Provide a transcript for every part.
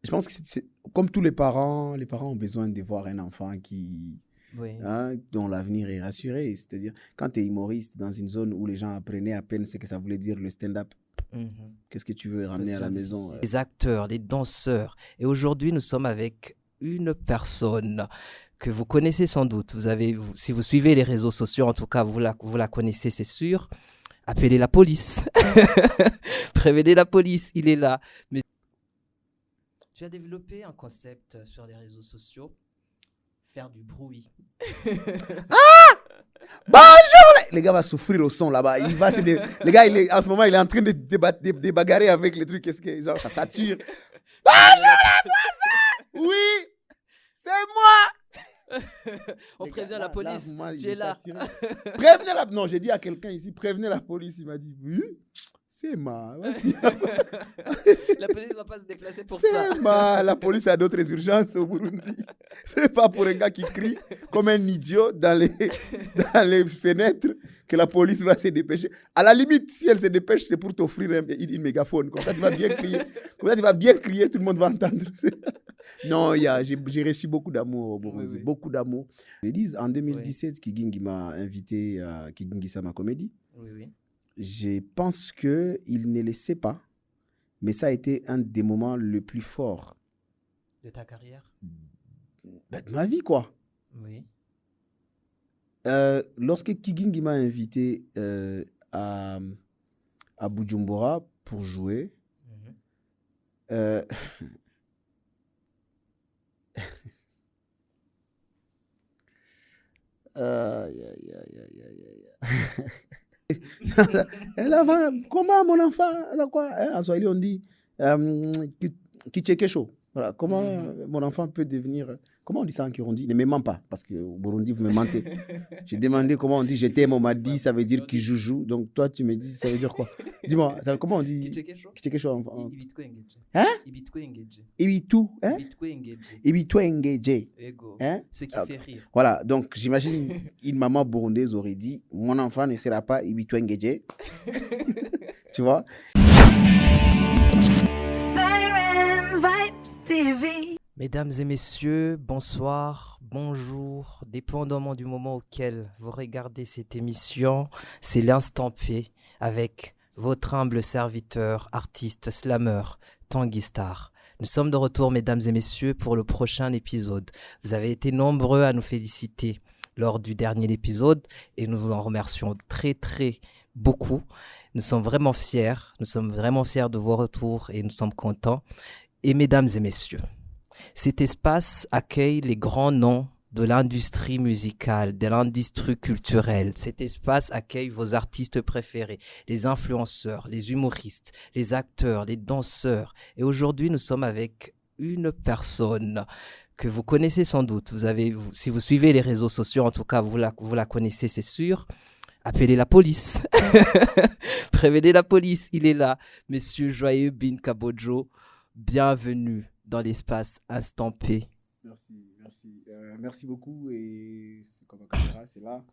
je pense que comme tous les parents ont besoin de voir un enfant Oui, dont l'avenir est rassuré. C'est-à-dire, quand tu es humoriste dans une zone où les gens apprenaient à peine ce que ça voulait dire le stand-up, mhm. qu'est-ce que tu veux Ça ramener à la devient maison difficile. Les acteurs, les danseurs. Et aujourd'hui, nous sommes avec une personne que vous connaissez sans doute. Si vous suivez les réseaux sociaux, en tout cas, vous la connaissez, c'est sûr. Appelez la police. Prévenez la police, il est là. Mais tu as développé un concept sur les réseaux sociaux, faire du bruit. Bonjour les gars vont souffrir au son là-bas. Le gars, en ce moment, il est en train de bagarrer avec les trucs. Qu'est-ce que genre, ça sature. Bonjour les voisins. Oui, c'est moi. On prévient la police. Tu es là. Prévenez la... Non, j'ai dit à quelqu'un ici, prévenez la police. Il m'a dit, oui, c'est ma. La police ne va pas se déplacer pour ça. C'est ma. La police a d'autres urgences au Burundi. C'est pas pour un gars qui crie comme un idiot dans les fenêtres que la police va se dépêcher. À la limite, si elle se dépêche, c'est pour t'offrir une mégaphone. Comme ça, tu vas bien crier. Comme ça, tu vas bien crier, tout le monde va entendre. Non, j'ai reçu beaucoup d'amour au Burundi. Oui, oui. Beaucoup d'amour. Ils disent, en 2017, Kigingi m'a invité à Kigingi Sama Comedy. Oui, oui. Je pense qu'il ne le sait pas, mais ça a été un des moments les plus forts. De ta carrière? De ma vie, quoi. Oui. Lorsque Kigingi m'a invité à Bujumbura pour jouer, elle a comment mon enfant, elle a quoi en Swahili on dit Kichekesho. Voilà, comment mon enfant peut devenir... Comment on dit ça en Kirundi? Ne me ment pas, parce qu'au Burundi, vous me mentez. J'ai demandé comment on dit je t'aime, on m'a dit ça veut dire kijoujou. Donc toi, tu me dis ça veut dire quoi? Dis-moi, comment on dit Kichekesho? Hein? Ibitu, hein? Ibitu engagé. Hein? Ce qui fait rire. Voilà, donc j'imagine une maman burundaise aurait dit mon enfant ne sera pas Ibitu engagé. Tu vois? Siren Vibes TV. Mesdames et messieurs, bonsoir, bonjour, dépendamment du moment auquel vous regardez cette émission, c'est l'instant P avec votre humble serviteur, artiste, slammer, Tanguy Star. Nous sommes de retour, mesdames et messieurs, pour le prochain épisode. Vous avez été nombreux à nous féliciter lors du dernier épisode et nous vous en remercions très, très beaucoup. Nous sommes vraiment fiers de vos retours et nous sommes contents. Et mesdames et messieurs, cet espace accueille les grands noms de l'industrie musicale, de l'industrie culturelle. Cet espace accueille vos artistes préférés, les influenceurs, les humoristes, les acteurs, les danseurs. Et aujourd'hui, nous sommes avec une personne que vous connaissez sans doute. Si vous suivez les réseaux sociaux, en tout cas, vous la connaissez, c'est sûr. Appelez la police. Prévenez la police, il est là. Monsieur Joyeux Bin Kabodjo, bienvenue dans l'espace Instant P. Merci beaucoup. Et c'est comme la caméra, c'est là.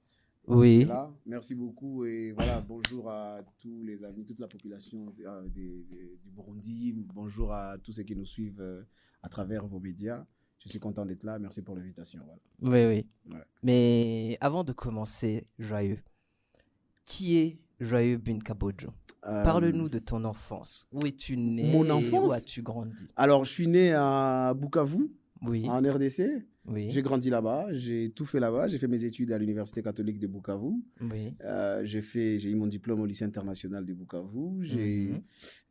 Oui. C'est là. Merci beaucoup. Et voilà, bonjour à tous les amis, toute la population du Burundi. Bonjour à tous ceux qui nous suivent à travers vos médias. Je suis content d'être là. Merci pour l'invitation. Voilà. Oui. Ouais. Mais avant de commencer, Joyeux, qui est Joyeux Bin Kabodjo? Parle-nous de ton enfance. Où es-tu né? Mon enfance? Où as-tu grandi? Alors, je suis né à Bukavu, oui. En RDC. Oui. J'ai grandi là-bas, j'ai tout fait là-bas. J'ai fait mes études à l'Université catholique de Bukavu. Oui. J'ai eu mon diplôme au lycée international de Bukavu. J'ai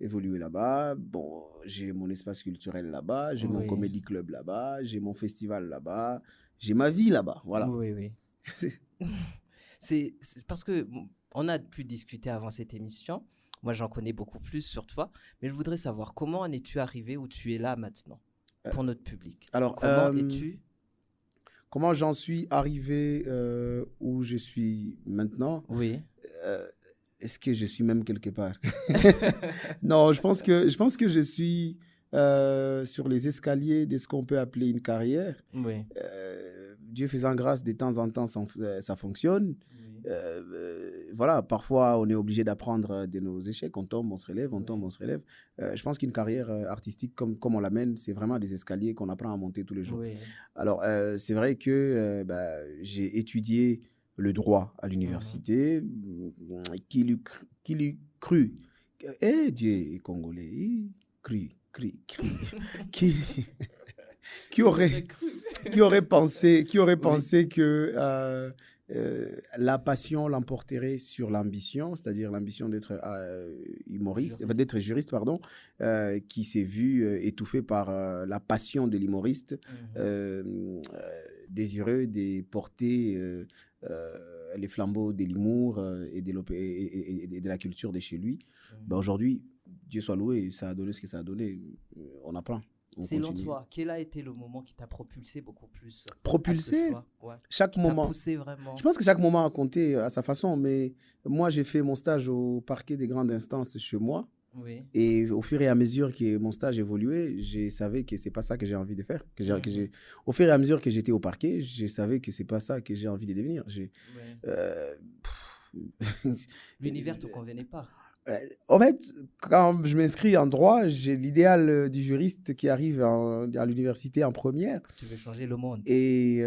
évolué là-bas. Bon, j'ai mon espace culturel là-bas. J'ai mon comédie club là-bas. J'ai mon festival là-bas. J'ai ma vie là-bas. Voilà. Oui. C'est parce que on a pu discuter avant cette émission. Moi, j'en connais beaucoup plus sur toi. Mais je voudrais savoir comment en es-tu arrivé où tu es là maintenant pour notre public? Alors, comment j'en suis arrivé où je suis maintenant? Oui. Est-ce que je suis même quelque part? Non, je pense que je suis sur les escaliers de ce qu'on peut appeler une carrière. Oui. Dieu faisant grâce, de temps en temps, ça fonctionne. Oui. Voilà, parfois, on est obligé d'apprendre de nos échecs. On tombe, on se relève, on tombe, on se relève. Je pense qu'une carrière artistique, comme on l'amène, c'est vraiment des escaliers qu'on apprend à monter tous les jours. Oui. Alors, c'est vrai que j'ai étudié le droit à l'université. Qui l'eût cru? Eh, Dieu est congolais. Cru. Qui, qui aurait pensé que la passion l'emporterait sur l'ambition, c'est-à-dire l'ambition d'être d'être juriste, pardon, qui s'est vu étouffé par la passion de l'humoriste, désireux de porter les flambeaux de l'humour et de la culture de chez lui. Aujourd'hui, Dieu soit loué, ça a donné ce que ça a donné. On apprend. Selon toi, quel a été le moment qui t'a propulsé beaucoup plus? Propulsé? Chaque moment. Poussé vraiment. Je pense que chaque moment a compté à sa façon, mais moi, j'ai fait mon stage au parquet des grandes instances chez moi. Oui. Et au fur et à mesure que mon stage évoluait, je savais que c'est pas ça que j'ai envie de faire. Au fur et à mesure que j'étais au parquet, je savais que c'est pas ça que j'ai envie de devenir. L'univers te convenait pas. En fait, quand je m'inscris en droit, j'ai l'idéal du juriste qui arrive à l'université en première. Tu veux changer le monde. Et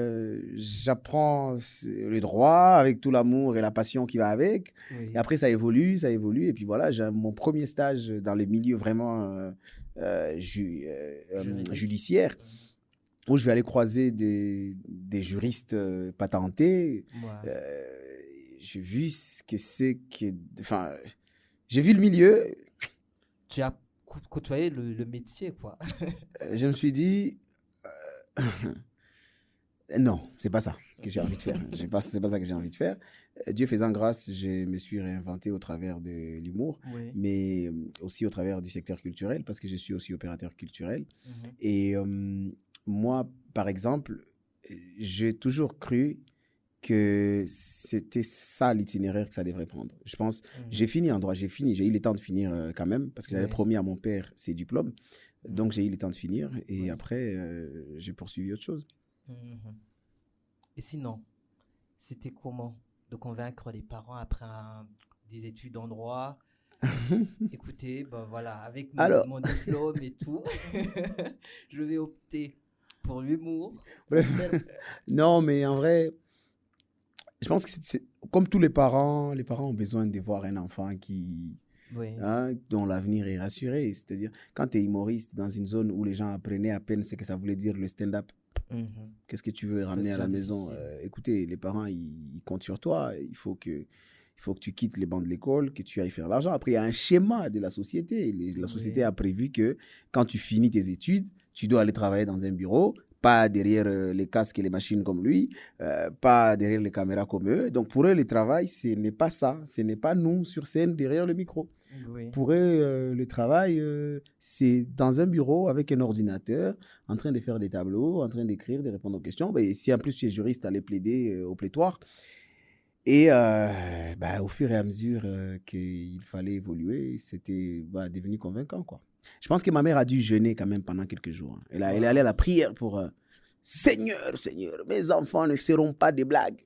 j'apprends le droit avec tout l'amour et la passion qui va avec. Oui. Et après, ça évolue. Et puis voilà, j'ai mon premier stage dans les milieux vraiment judiciaires, où je vais aller croiser des juristes patentés. J'ai vu ce que c'est que... Enfin... J'ai vu le milieu. Tu as côtoyé le métier, quoi. Je me suis dit, non, c'est pas ça que j'ai envie de faire. C'est pas ça que j'ai envie de faire. Dieu faisant grâce, je me suis réinventé au travers de l'humour, mais aussi au travers du secteur culturel, parce que je suis aussi opérateur culturel. Et moi, par exemple, j'ai toujours cru que c'était ça l'itinéraire que ça devrait prendre. Je pense, j'ai fini en droit, j'ai eu le temps de finir quand même, parce que j'avais promis à mon père ses diplômes. Donc, j'ai eu le temps de finir. Et après, j'ai poursuivi autre chose. Et sinon, c'était comment de convaincre les parents après des études en droit? Écoutez, ben voilà, avec mon diplôme et tout, je vais opter pour l'humour. Non, mais en vrai... Je pense que c'est comme tous les parents ont besoin de voir un enfant dont l'avenir est rassuré. C'est-à-dire, quand tu es humoriste dans une zone où les gens apprenaient à peine ce que ça voulait dire le stand-up, qu'est-ce que tu veux ramener à la maison? Écoutez, les parents, ils comptent sur toi. Il faut que tu quittes les bancs de l'école, que tu ailles faire l'argent. Après, il y a un schéma de la société. La société a prévu que quand tu finis tes études, tu dois aller travailler dans un bureau, pas derrière les casques et les machines comme lui, pas derrière les caméras comme eux. Donc, pour eux, le travail, ce n'est pas ça. Ce n'est pas nous sur scène derrière le micro. Pour eux, le travail, c'est dans un bureau avec un ordinateur, en train de faire des tableaux, en train d'écrire, de répondre aux questions. Si en plus tu es juriste, aller plaider au plétoire. Et au fur et à mesure qu'il fallait évoluer, c'était devenu convaincant, quoi. Je pense que ma mère a dû jeûner quand même pendant quelques jours. Elle est allée à la prière pour Seigneur, mes enfants ne seront pas des blagues.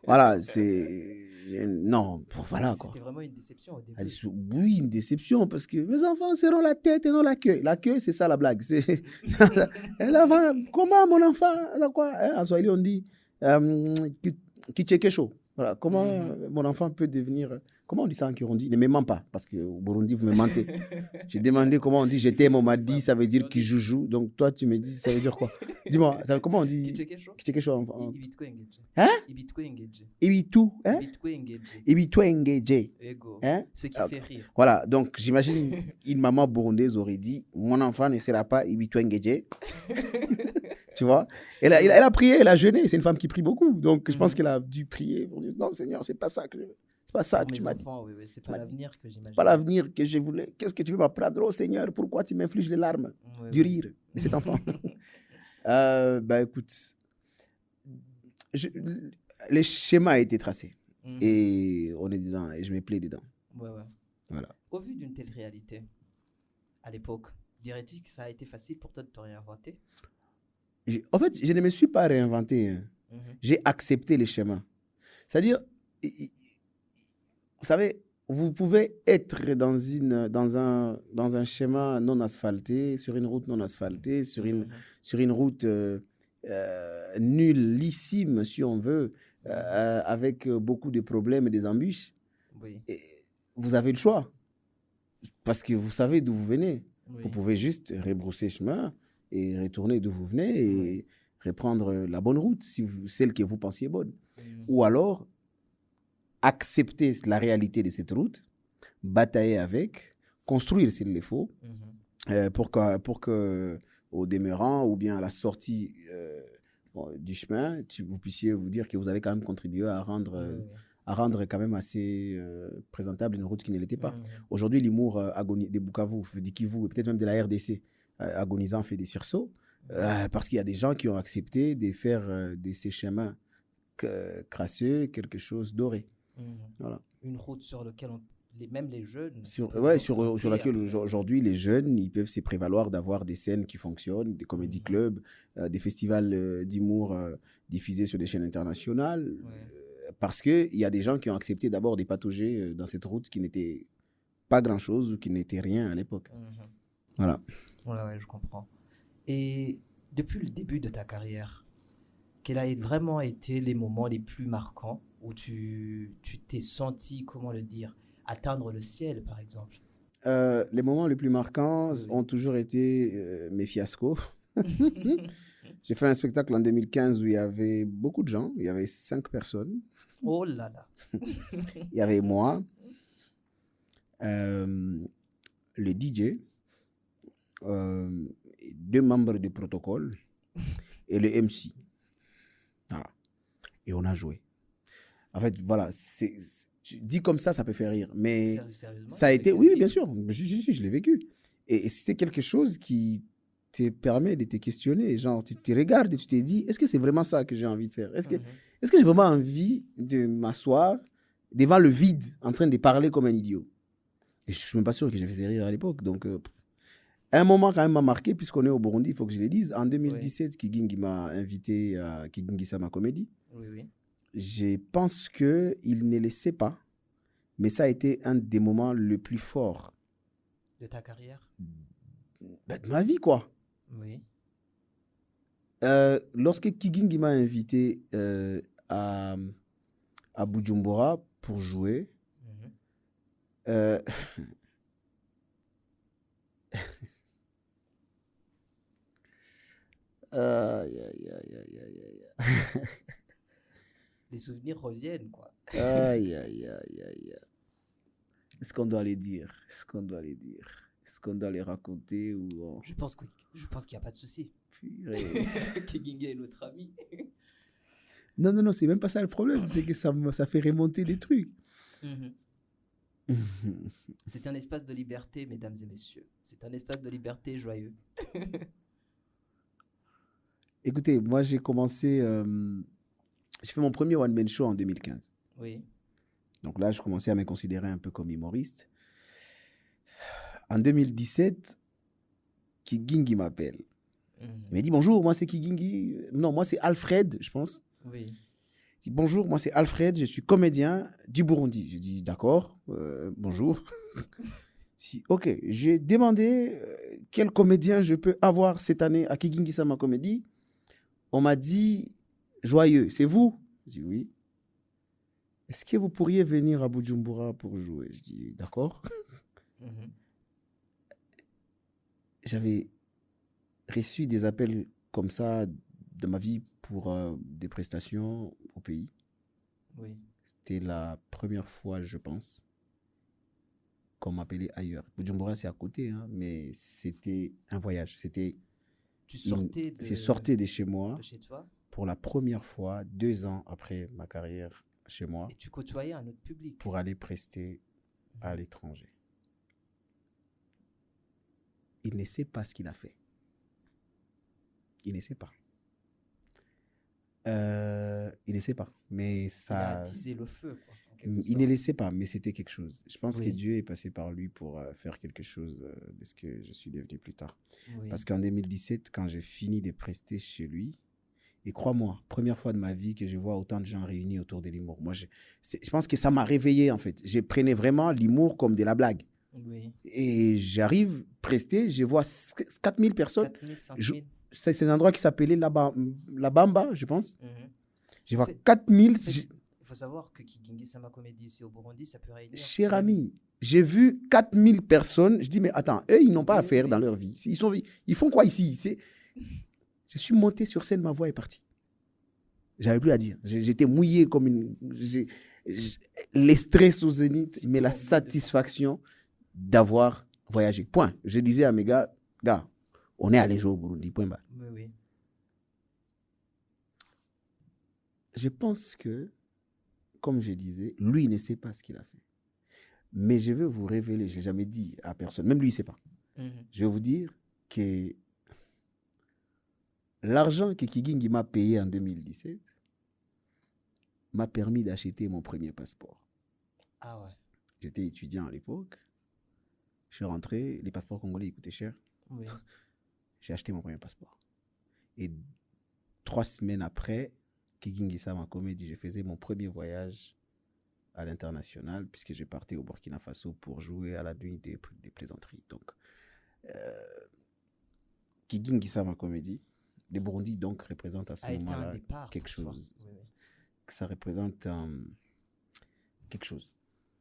Voilà, c'est... Non, voilà, quoi. C'était vraiment une déception au début. Oui, une déception, parce que mes enfants seront la tête et non la queue. La queue, c'est ça la blague. Comment mon enfant... En Swahili, on dit... Kichekesho. Voilà, comment mon enfant peut devenir... Comment on dit ça en Kirundi? Ne me ment pas, parce qu'au Burundi, vous me mentez. J'ai demandé comment on dit je t'aime, on m'a dit ça veut dire kijoujou. Donc toi, tu me dis ça veut dire quoi? Dis-moi, comment on dit Kichekesho? Hein? Ibitu, hein? Ibitu engagé. Hein? Ce qui fait rire. Voilà, donc j'imagine une maman burundaise aurait dit mon enfant ne sera pas Ibitu engagé. Tu vois, elle a prié, elle a jeûné. C'est une femme qui prie beaucoup. Donc, je pense qu'elle a dû prier pour dire non, Seigneur, c'est pas ça que je veux. C'est pas ça que tu m'as dit. C'est pas l'avenir que j'imagine. C'est pas l'avenir que je voulais. Qu'est-ce que tu veux m'apprendre? Oh Seigneur, pourquoi tu m'infliges les larmes du rire de cet enfant? Écoute, le schéma a été tracé. Et on est dedans. Et je me plais dedans. Voilà. Au vu d'une telle réalité, à l'époque, dirais-tu que ça a été facile pour toi de te réinventer? En fait, je ne me suis pas réinventé. J'ai accepté les schémas. C'est-à-dire, vous savez, vous pouvez être dans un schéma non asphalté, sur une route non asphaltée, sur une route nullissime, si on veut, avec beaucoup de problèmes et des embûches. Oui. Et vous avez le choix, parce que vous savez d'où vous venez. Oui. Vous pouvez juste rebrousser chemin et retourner d'où vous venez et reprendre la bonne route, celle que vous pensiez bonne. Ou alors, accepter la réalité de cette route, batailler avec, construire s'il le faut, pour que, au demeurant ou bien à la sortie du chemin, vous puissiez vous dire que vous avez quand même contribué à rendre quand même assez présentable une route qui ne l'était pas. Aujourd'hui, l'humour des Bukavu, de Kivu, et peut-être même de la RDC, agonisant fait des sursauts, parce qu'il y a des gens qui ont accepté de faire de ces chemins crasseux quelque chose doré. Voilà. Une route sur laquelle même les jeunes... sur laquelle aujourd'hui les jeunes ils peuvent se prévaloir d'avoir des scènes qui fonctionnent, des comédie clubs, des festivals d'humour diffusés sur des chaînes internationales, parce qu'il y a des gens qui ont accepté d'abord des patauger dans cette route qui n'était pas grand-chose ou qui n'était rien à l'époque. Voilà. Ouais, je comprends. Et depuis le début de ta carrière, quels ont vraiment été les moments les plus marquants où tu t'es senti, comment le dire, atteindre le ciel, par exemple? Les moments les plus marquants ont toujours été mes fiascos. J'ai fait un spectacle en 2015 où il y avait beaucoup de gens. Il y avait 5 personnes. Oh là là. Il y avait moi, le DJ, 2 membres du protocole et le MC. Voilà. Et on a joué. En fait, voilà, dit comme ça peut faire rire. Mais ça a été... Oui, bien sûr. Je l'ai vécu. Et c'est quelque chose qui te permet de te questionner. Genre, tu te regardes et tu te dis, est-ce que c'est vraiment ça que j'ai envie de faire? Est-ce que j'ai vraiment envie de m'asseoir devant le vide en train de parler comme un idiot? Et je ne suis même pas sûr que j'ai fait rire à l'époque. Donc, un moment quand même m'a marqué, puisqu'on est au Burundi, il faut que je le dise. En 2017, Kigingi m'a invité à Kigingi Sama Comédie. Oui. Je pense qu'il ne le sait pas, mais ça a été un des moments les plus forts. De ta carrière? De ma vie, quoi. Oui. Lorsque Kigingi m'a invité à Bujumbura pour jouer, Les souvenirs reviennent, quoi. Aïe. Est-ce qu'on doit les dire? Est-ce qu'on doit les raconter ou... Je pense qu'il n'y a pas de souci. Kigingi est notre ami. Non, c'est même pas ça le problème. C'est que ça fait remonter des trucs. C'est un espace de liberté, mesdames et messieurs. C'est un espace de liberté joyeux. Écoutez, moi j'ai commencé... j'ai fait mon premier one-man show en 2015. Oui. Donc là, je commençais à me considérer un peu comme humoriste. En 2017, Kigingi m'appelle. Il m'a dit, bonjour, moi c'est Kigingi. Non, moi c'est Alfred, je pense. Oui. Il dit, bonjour, moi c'est Alfred, je suis comédien du Burundi. Je dis, d'accord, bonjour. Ok, j'ai demandé quel comédien je peux avoir cette année à Kigingi Sama Comédie. On m'a dit, joyeux, c'est vous? Je dis, oui. Est-ce que vous pourriez venir à Bujumbura pour jouer? Je dis, d'accord. J'avais reçu des appels comme ça de ma vie pour des prestations au pays. Oui. C'était la première fois, je pense, qu'on m'appelait ailleurs. Bujumbura, c'est à côté, hein, mais c'était un voyage. Tu sortais de chez moi. De chez toi? Pour la première fois, 2 ans après ma carrière chez moi. Et tu côtoyais un autre public. Pour aller prester à l'étranger. Il ne sait pas ce qu'il a fait. Il ne sait pas. Il ne sait pas. Mais ça... Il a attisé le feu, quoi. Il ne le sait pas, mais c'était quelque chose. Je pense que Dieu est passé par lui pour faire quelque chose de ce que je suis devenu plus tard. Oui. Parce qu'en 2017, quand j'ai fini de prester chez lui, Et crois-moi, première fois de ma vie que je vois autant de gens réunis autour de l'humour. Moi, je pense que ça m'a réveillé, en fait. Je prenais vraiment l'humour comme de la blague. Oui. Et j'arrive, presté, je vois 4000 personnes. 4000, 5000. C'est un endroit qui s'appelait La Bamba, je pense. Je vois fait- 4000. Il faut savoir que Kigingi Sama Comedy ici au Burundi, ça peut réunir. Cher ami, j'ai vu 4000 personnes. Je dis, mais attends, eux, ils n'ont pas à faire dans leur vie. Ils font quoi ici? Je suis monté sur scène, ma voix est partie. J'avais plus à dire. J'étais mouillé comme une... Les stress au zénith, mais la satisfaction d'avoir voyagé. Point. Je disais à mes gars, on est allé jouer au Burundi. Point barre. Oui. Je pense que, comme je disais, lui, il ne sait pas ce qu'il a fait. Mais je veux vous révéler, je n'ai jamais dit à personne, même lui, il ne sait pas. Je vais vous dire que l'argent que Kigingi m'a payé en 2017 m'a permis d'acheter mon premier passeport. Ah ouais. J'étais étudiant à l'époque. Je suis rentré, les passeports congolais, ils coûtaient cher. Oui. J'ai acheté mon premier passeport. Et 3 semaines après, Kigingi Sama Comedy, je faisais mon premier voyage à l'international, puisque je partais au Burkina Faso pour jouer à la nuit des plaisanteries. Donc, Kigingi Sama Comedy, le Burundi donc représente à ce moment-là quelque chose. Oui. Ça représente quelque chose.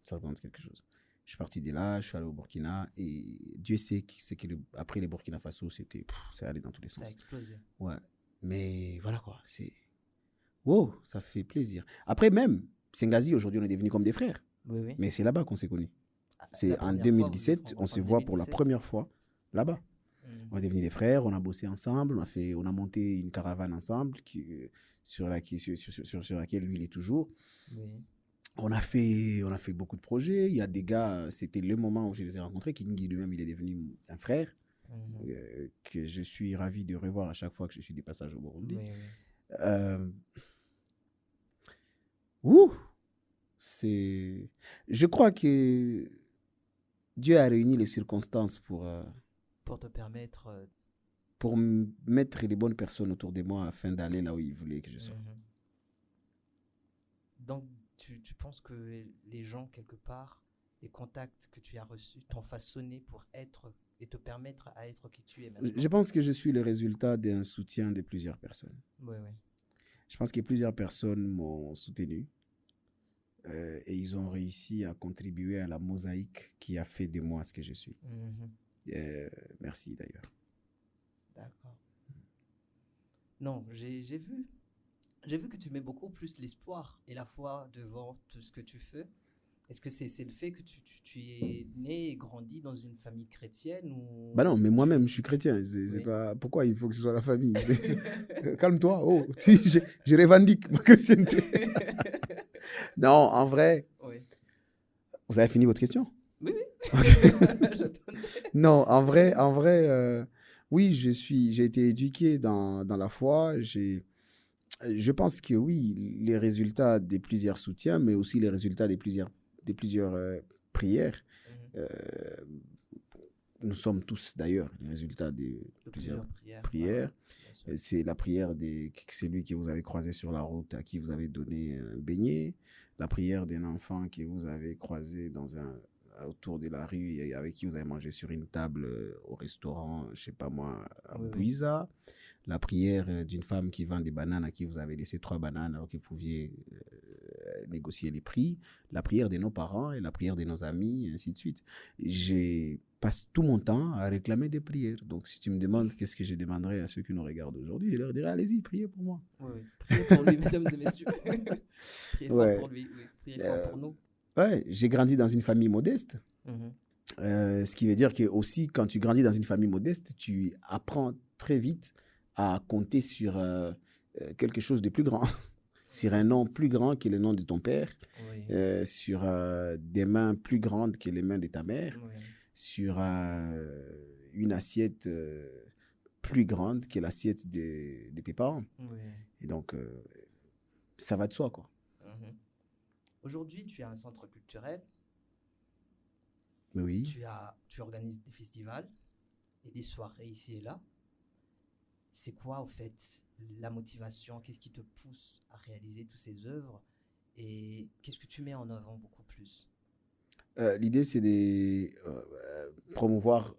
Ça représente quelque chose. Je suis parti de là, je suis allé au Burkina et Dieu sait que après les Burkina Faso, c'est allé dans tous les sens. Ça a explosé. Ouais. Mais voilà quoi, wow, ça fait plaisir. Après même, Sengazi, aujourd'hui, on est devenus comme des frères. Oui. Mais c'est là-bas qu'on s'est connus. C'est en 2017, on se voit pour la première fois là-bas. On est devenus des frères, on a bossé ensemble, on a monté une caravane ensemble sur laquelle lui, il est toujours. Oui. On a fait beaucoup de projets. Il y a des gars, c'était le moment où je les ai rencontrés. Kigingi lui-même, il est devenu un frère que je suis ravi de revoir à chaque fois que je suis de passage au Burundi. Je crois que Dieu a réuni les circonstances pour te permettre... pour mettre les bonnes personnes autour de moi afin d'aller là où il voulait que je sois. Donc, tu penses que les gens, quelque part, les contacts que tu as reçus t'ont façonné pour être et te permettre à être qui tu es maintenant? Je pense que je suis le résultat d'un soutien de plusieurs personnes. Oui. Je pense que plusieurs personnes m'ont soutenu et ils ont réussi à contribuer à la mosaïque qui a fait de moi ce que je suis. Merci d'ailleurs. D'accord. Non, j'ai vu que tu mets beaucoup plus l'espoir et la foi devant tout ce que tu fais. Est-ce que c'est le fait que tu es né et grandi dans une famille chrétienne ou... Bah non, mais moi-même, je suis chrétien. C'est pas... Pourquoi il faut que ce soit la famille? Calme-toi. Oh, je revendique ma chrétienté. Non, en vrai... Oui. Vous avez fini votre question? Oui. Non, en vrai, oui, j'ai été éduqué dans la foi. Je pense que oui, les résultats des plusieurs soutiens, mais aussi les résultats des plusieurs prières. Nous sommes tous d'ailleurs les résultats de plusieurs prières. C'est la prière de celui que vous avez croisé sur la route, à qui vous avez donné un beignet. La prière d'un enfant que vous avez croisé autour de la rue et avec qui vous avez mangé sur une table au restaurant, je sais pas moi, à Bouiza. La prière d'une femme qui vend des bananes à qui vous avez laissé 3 bananes alors que vous pouviez négocier les prix. La prière de nos parents et la prière de nos amis, et ainsi de suite. Je passe tout mon temps à réclamer des prières. Donc, si tu me demandes qu'est-ce que je demanderais à ceux qui nous regardent aujourd'hui, je leur dirais, allez-y, priez pour moi. Oui. Priez pour lui, mesdames et messieurs. Priez fort pour lui, oui. Priez fort pour nous. Ouais, j'ai grandi dans une famille modeste. Ce qui veut dire que aussi, quand tu grandis dans une famille modeste, tu apprends très vite à compter sur quelque chose de plus grand, sur un nom plus grand que le nom de ton père, sur des mains plus grandes que les mains de ta mère, sur une assiette plus grande que l'assiette de tes parents. Et donc, ça va de soi, quoi. Aujourd'hui, tu as un centre culturel. Oui. Tu organises des festivals et des soirées ici et là. c'est quoi, au fait, la motivation? Qu'est-ce qui te pousse à réaliser toutes ces œuvres? Et qu'est-ce que tu mets en avant beaucoup plus? L'idée, c'est de promouvoir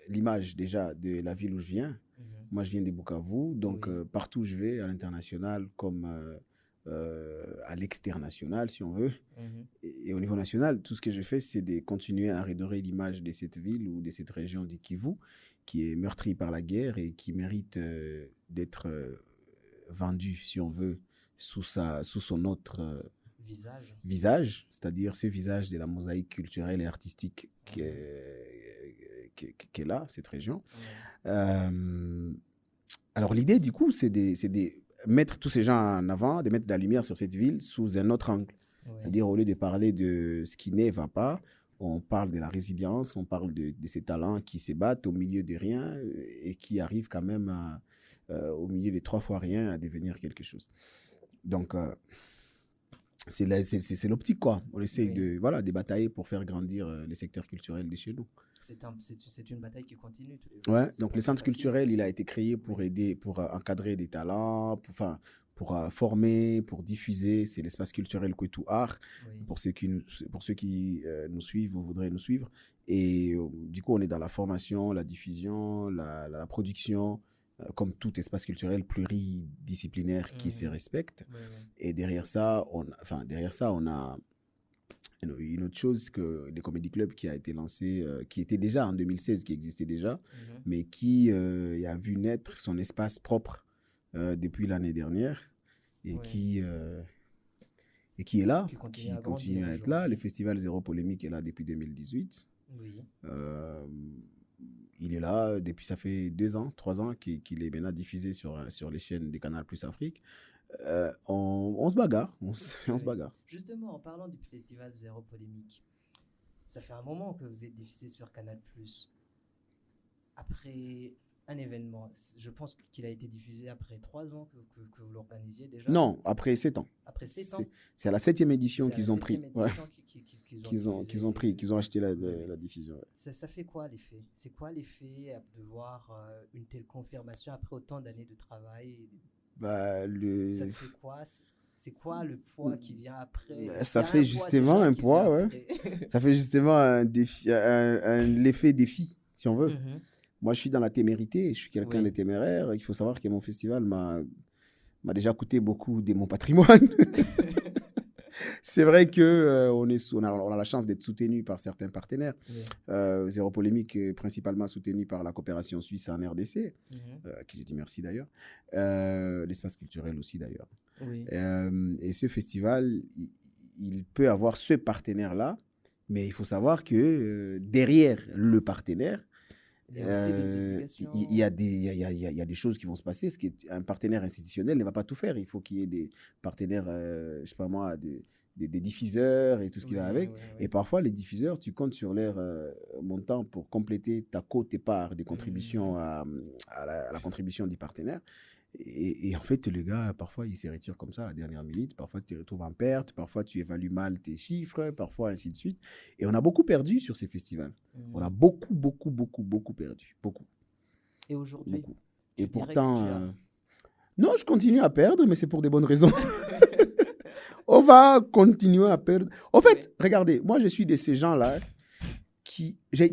l'image déjà de la ville où je viens. Mhm. Moi, je viens de Bukavu, donc Oui. partout où je vais, à l'international comme à l'externational, si on veut. Mhm. Et au niveau national, tout ce que je fais, c'est de continuer à redorer l'image de cette ville ou de cette région du Kivu, qui est meurtrie par la guerre et qui mérite d'être vendue, si on veut, sous son autre visage, c'est-à-dire ce visage de la mosaïque culturelle et artistique qui est là, cette région. Alors l'idée, du coup, c'est de mettre tous ces gens en avant, de mettre de la lumière sur cette ville sous un autre angle. C'est-à-dire, au lieu de parler de ce qui ne va pas, on parle de la résilience, on parle de ces talents qui se battent au milieu de rien et qui arrivent quand même au milieu de 3 fois rien à devenir quelque chose. Donc, c'est l'optique, quoi. On essaye de batailler pour faire grandir les secteurs culturels de chez nous. C'est une bataille qui continue tous les jours. Ouais, donc le centre culturel, il a été créé pour aider, pour encadrer des talents, pour former, pour diffuser. C'est l'espace culturel Kwetu Art. Oui. Pour ceux qui nous suivent ou voudraient nous suivre. Et du coup, on est dans la formation, la diffusion, la production, comme tout espace culturel pluridisciplinaire qui se respecte. Oui. Et derrière ça, on a une autre chose que les Comedy Club qui a été lancé, qui était déjà en 2016, qui existait déjà, mais qui a vu naître son espace propre depuis l'année dernière et qui est là, qui continue à être là. Le festival Zéro Polémique est là depuis 2018. Oui. Il est là depuis, ça fait 3 ans qu'il est maintenant diffusé sur les chaînes des Canal Plus Afrique. On se bagarre, on se bagarre. Justement, en parlant du festival Zéro Polémique, ça fait un moment que vous êtes diffusé sur Canal Plus. Après un événement, je pense qu'il a été diffusé après 3 ans que vous l'organisiez déjà. Non, après 7 ans. Après 7 ans. C'est à la 7e édition qu'ils ont pris. Qu'ils ont acheté la diffusion. Ouais. Ça fait quoi l'effet? C'est quoi l'effet de voir une telle confirmation après autant d'années de travail? Ça fait quoi? C'est quoi le poids qui vient après? Ça fait justement un poids, ouais. Ça fait justement un défi, l'effet défi, si on veut. Mm-hmm. Moi, je suis dans la témérité, je suis quelqu'un de téméraire. Il faut savoir que mon festival m'a déjà coûté beaucoup de mon patrimoine. C'est vrai qu'on a la chance d'être soutenu par certains partenaires. Oui. Zéro Polémique est principalement soutenu par la coopération suisse en RDC, qui je dis merci d'ailleurs. L'espace culturel aussi d'ailleurs. Oui. Et ce festival, il peut avoir ce partenaire-là, mais il faut savoir que derrière le partenaire, il y a des choses qui vont se passer. Un partenaire institutionnel ne va pas tout faire. Il faut qu'il y ait des partenaires, je sais pas moi, des diffuseurs et tout ce qui va avec. Et parfois, les diffuseurs, tu comptes sur leur montant pour compléter ta quote et part des contributions à la contribution du partenaire. Et en fait, le gars, parfois, il se retire comme ça à la dernière minute. Parfois, tu te retrouves en perte. Parfois, tu évalues mal tes chiffres. Parfois, ainsi de suite. Et on a beaucoup perdu sur ces festivals. On a beaucoup perdu. Beaucoup. Et aujourd'hui Et pourtant, non, je continue à perdre, mais c'est pour des bonnes raisons. On va continuer à perdre. En fait, regardez, moi, je suis de ces gens-là qui... Je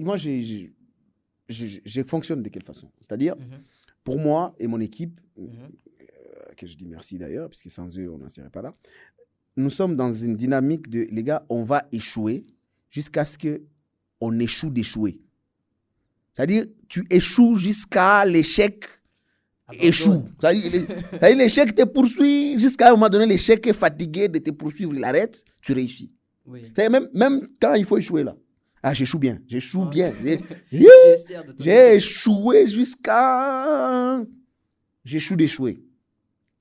fonctionne de quelle façon? C'est-à-dire... Pour moi et mon équipe, que je dis merci d'ailleurs, puisque sans eux, on n'en serait pas là, nous sommes dans une dynamique de, les gars, on va échouer jusqu'à ce qu'on échoue d'échouer. C'est-à-dire, tu échoues jusqu'à l'échec échoue. C'est-à-dire, l'échec te poursuit jusqu'à un moment donné, l'échec est fatigué de te poursuivre, il arrête, tu réussis. Oui. C'est-à-dire, même quand il faut échouer là. Ah, j'échoue bien. J'ai échoué jusqu'à... J'échoue d'échouer.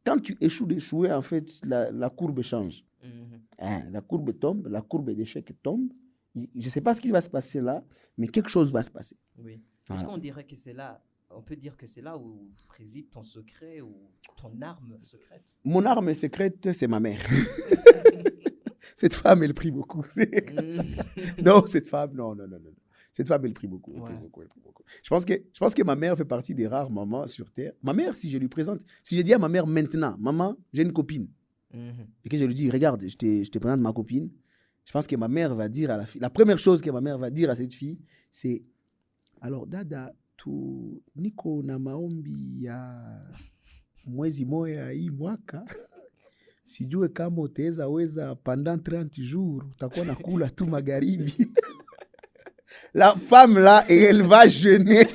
Quand tu échoues d'échouer, en fait, la courbe change. La courbe tombe, la courbe d'échec tombe. Je ne sais pas ce qui va se passer là, mais quelque chose va se passer. Oui. Est-ce qu'on dirait que c'est là, on peut dire que c'est là où réside ton secret ou ton arme secrète? Mon arme secrète, c'est ma mère. Cette femme, elle prie beaucoup. Non, cette femme, non. Cette femme, elle prie beaucoup. Elle prie beaucoup. Je pense que ma mère fait partie des rares mamans sur Terre. Ma mère, si je lui présente, si je dis à ma mère maintenant, maman, j'ai une copine, et que je lui dis, regarde, je te présente ma copine, je pense que ma mère va dire à la fille, la première chose que ma mère va dire à cette fille, c'est, alors, dada, tu niko na maombi ya mwezi moya hii mwaka, sijue kama utaweza weza pendant 30 jours, utakuwa nakula tu magharibi. La femme là, elle va jeûner.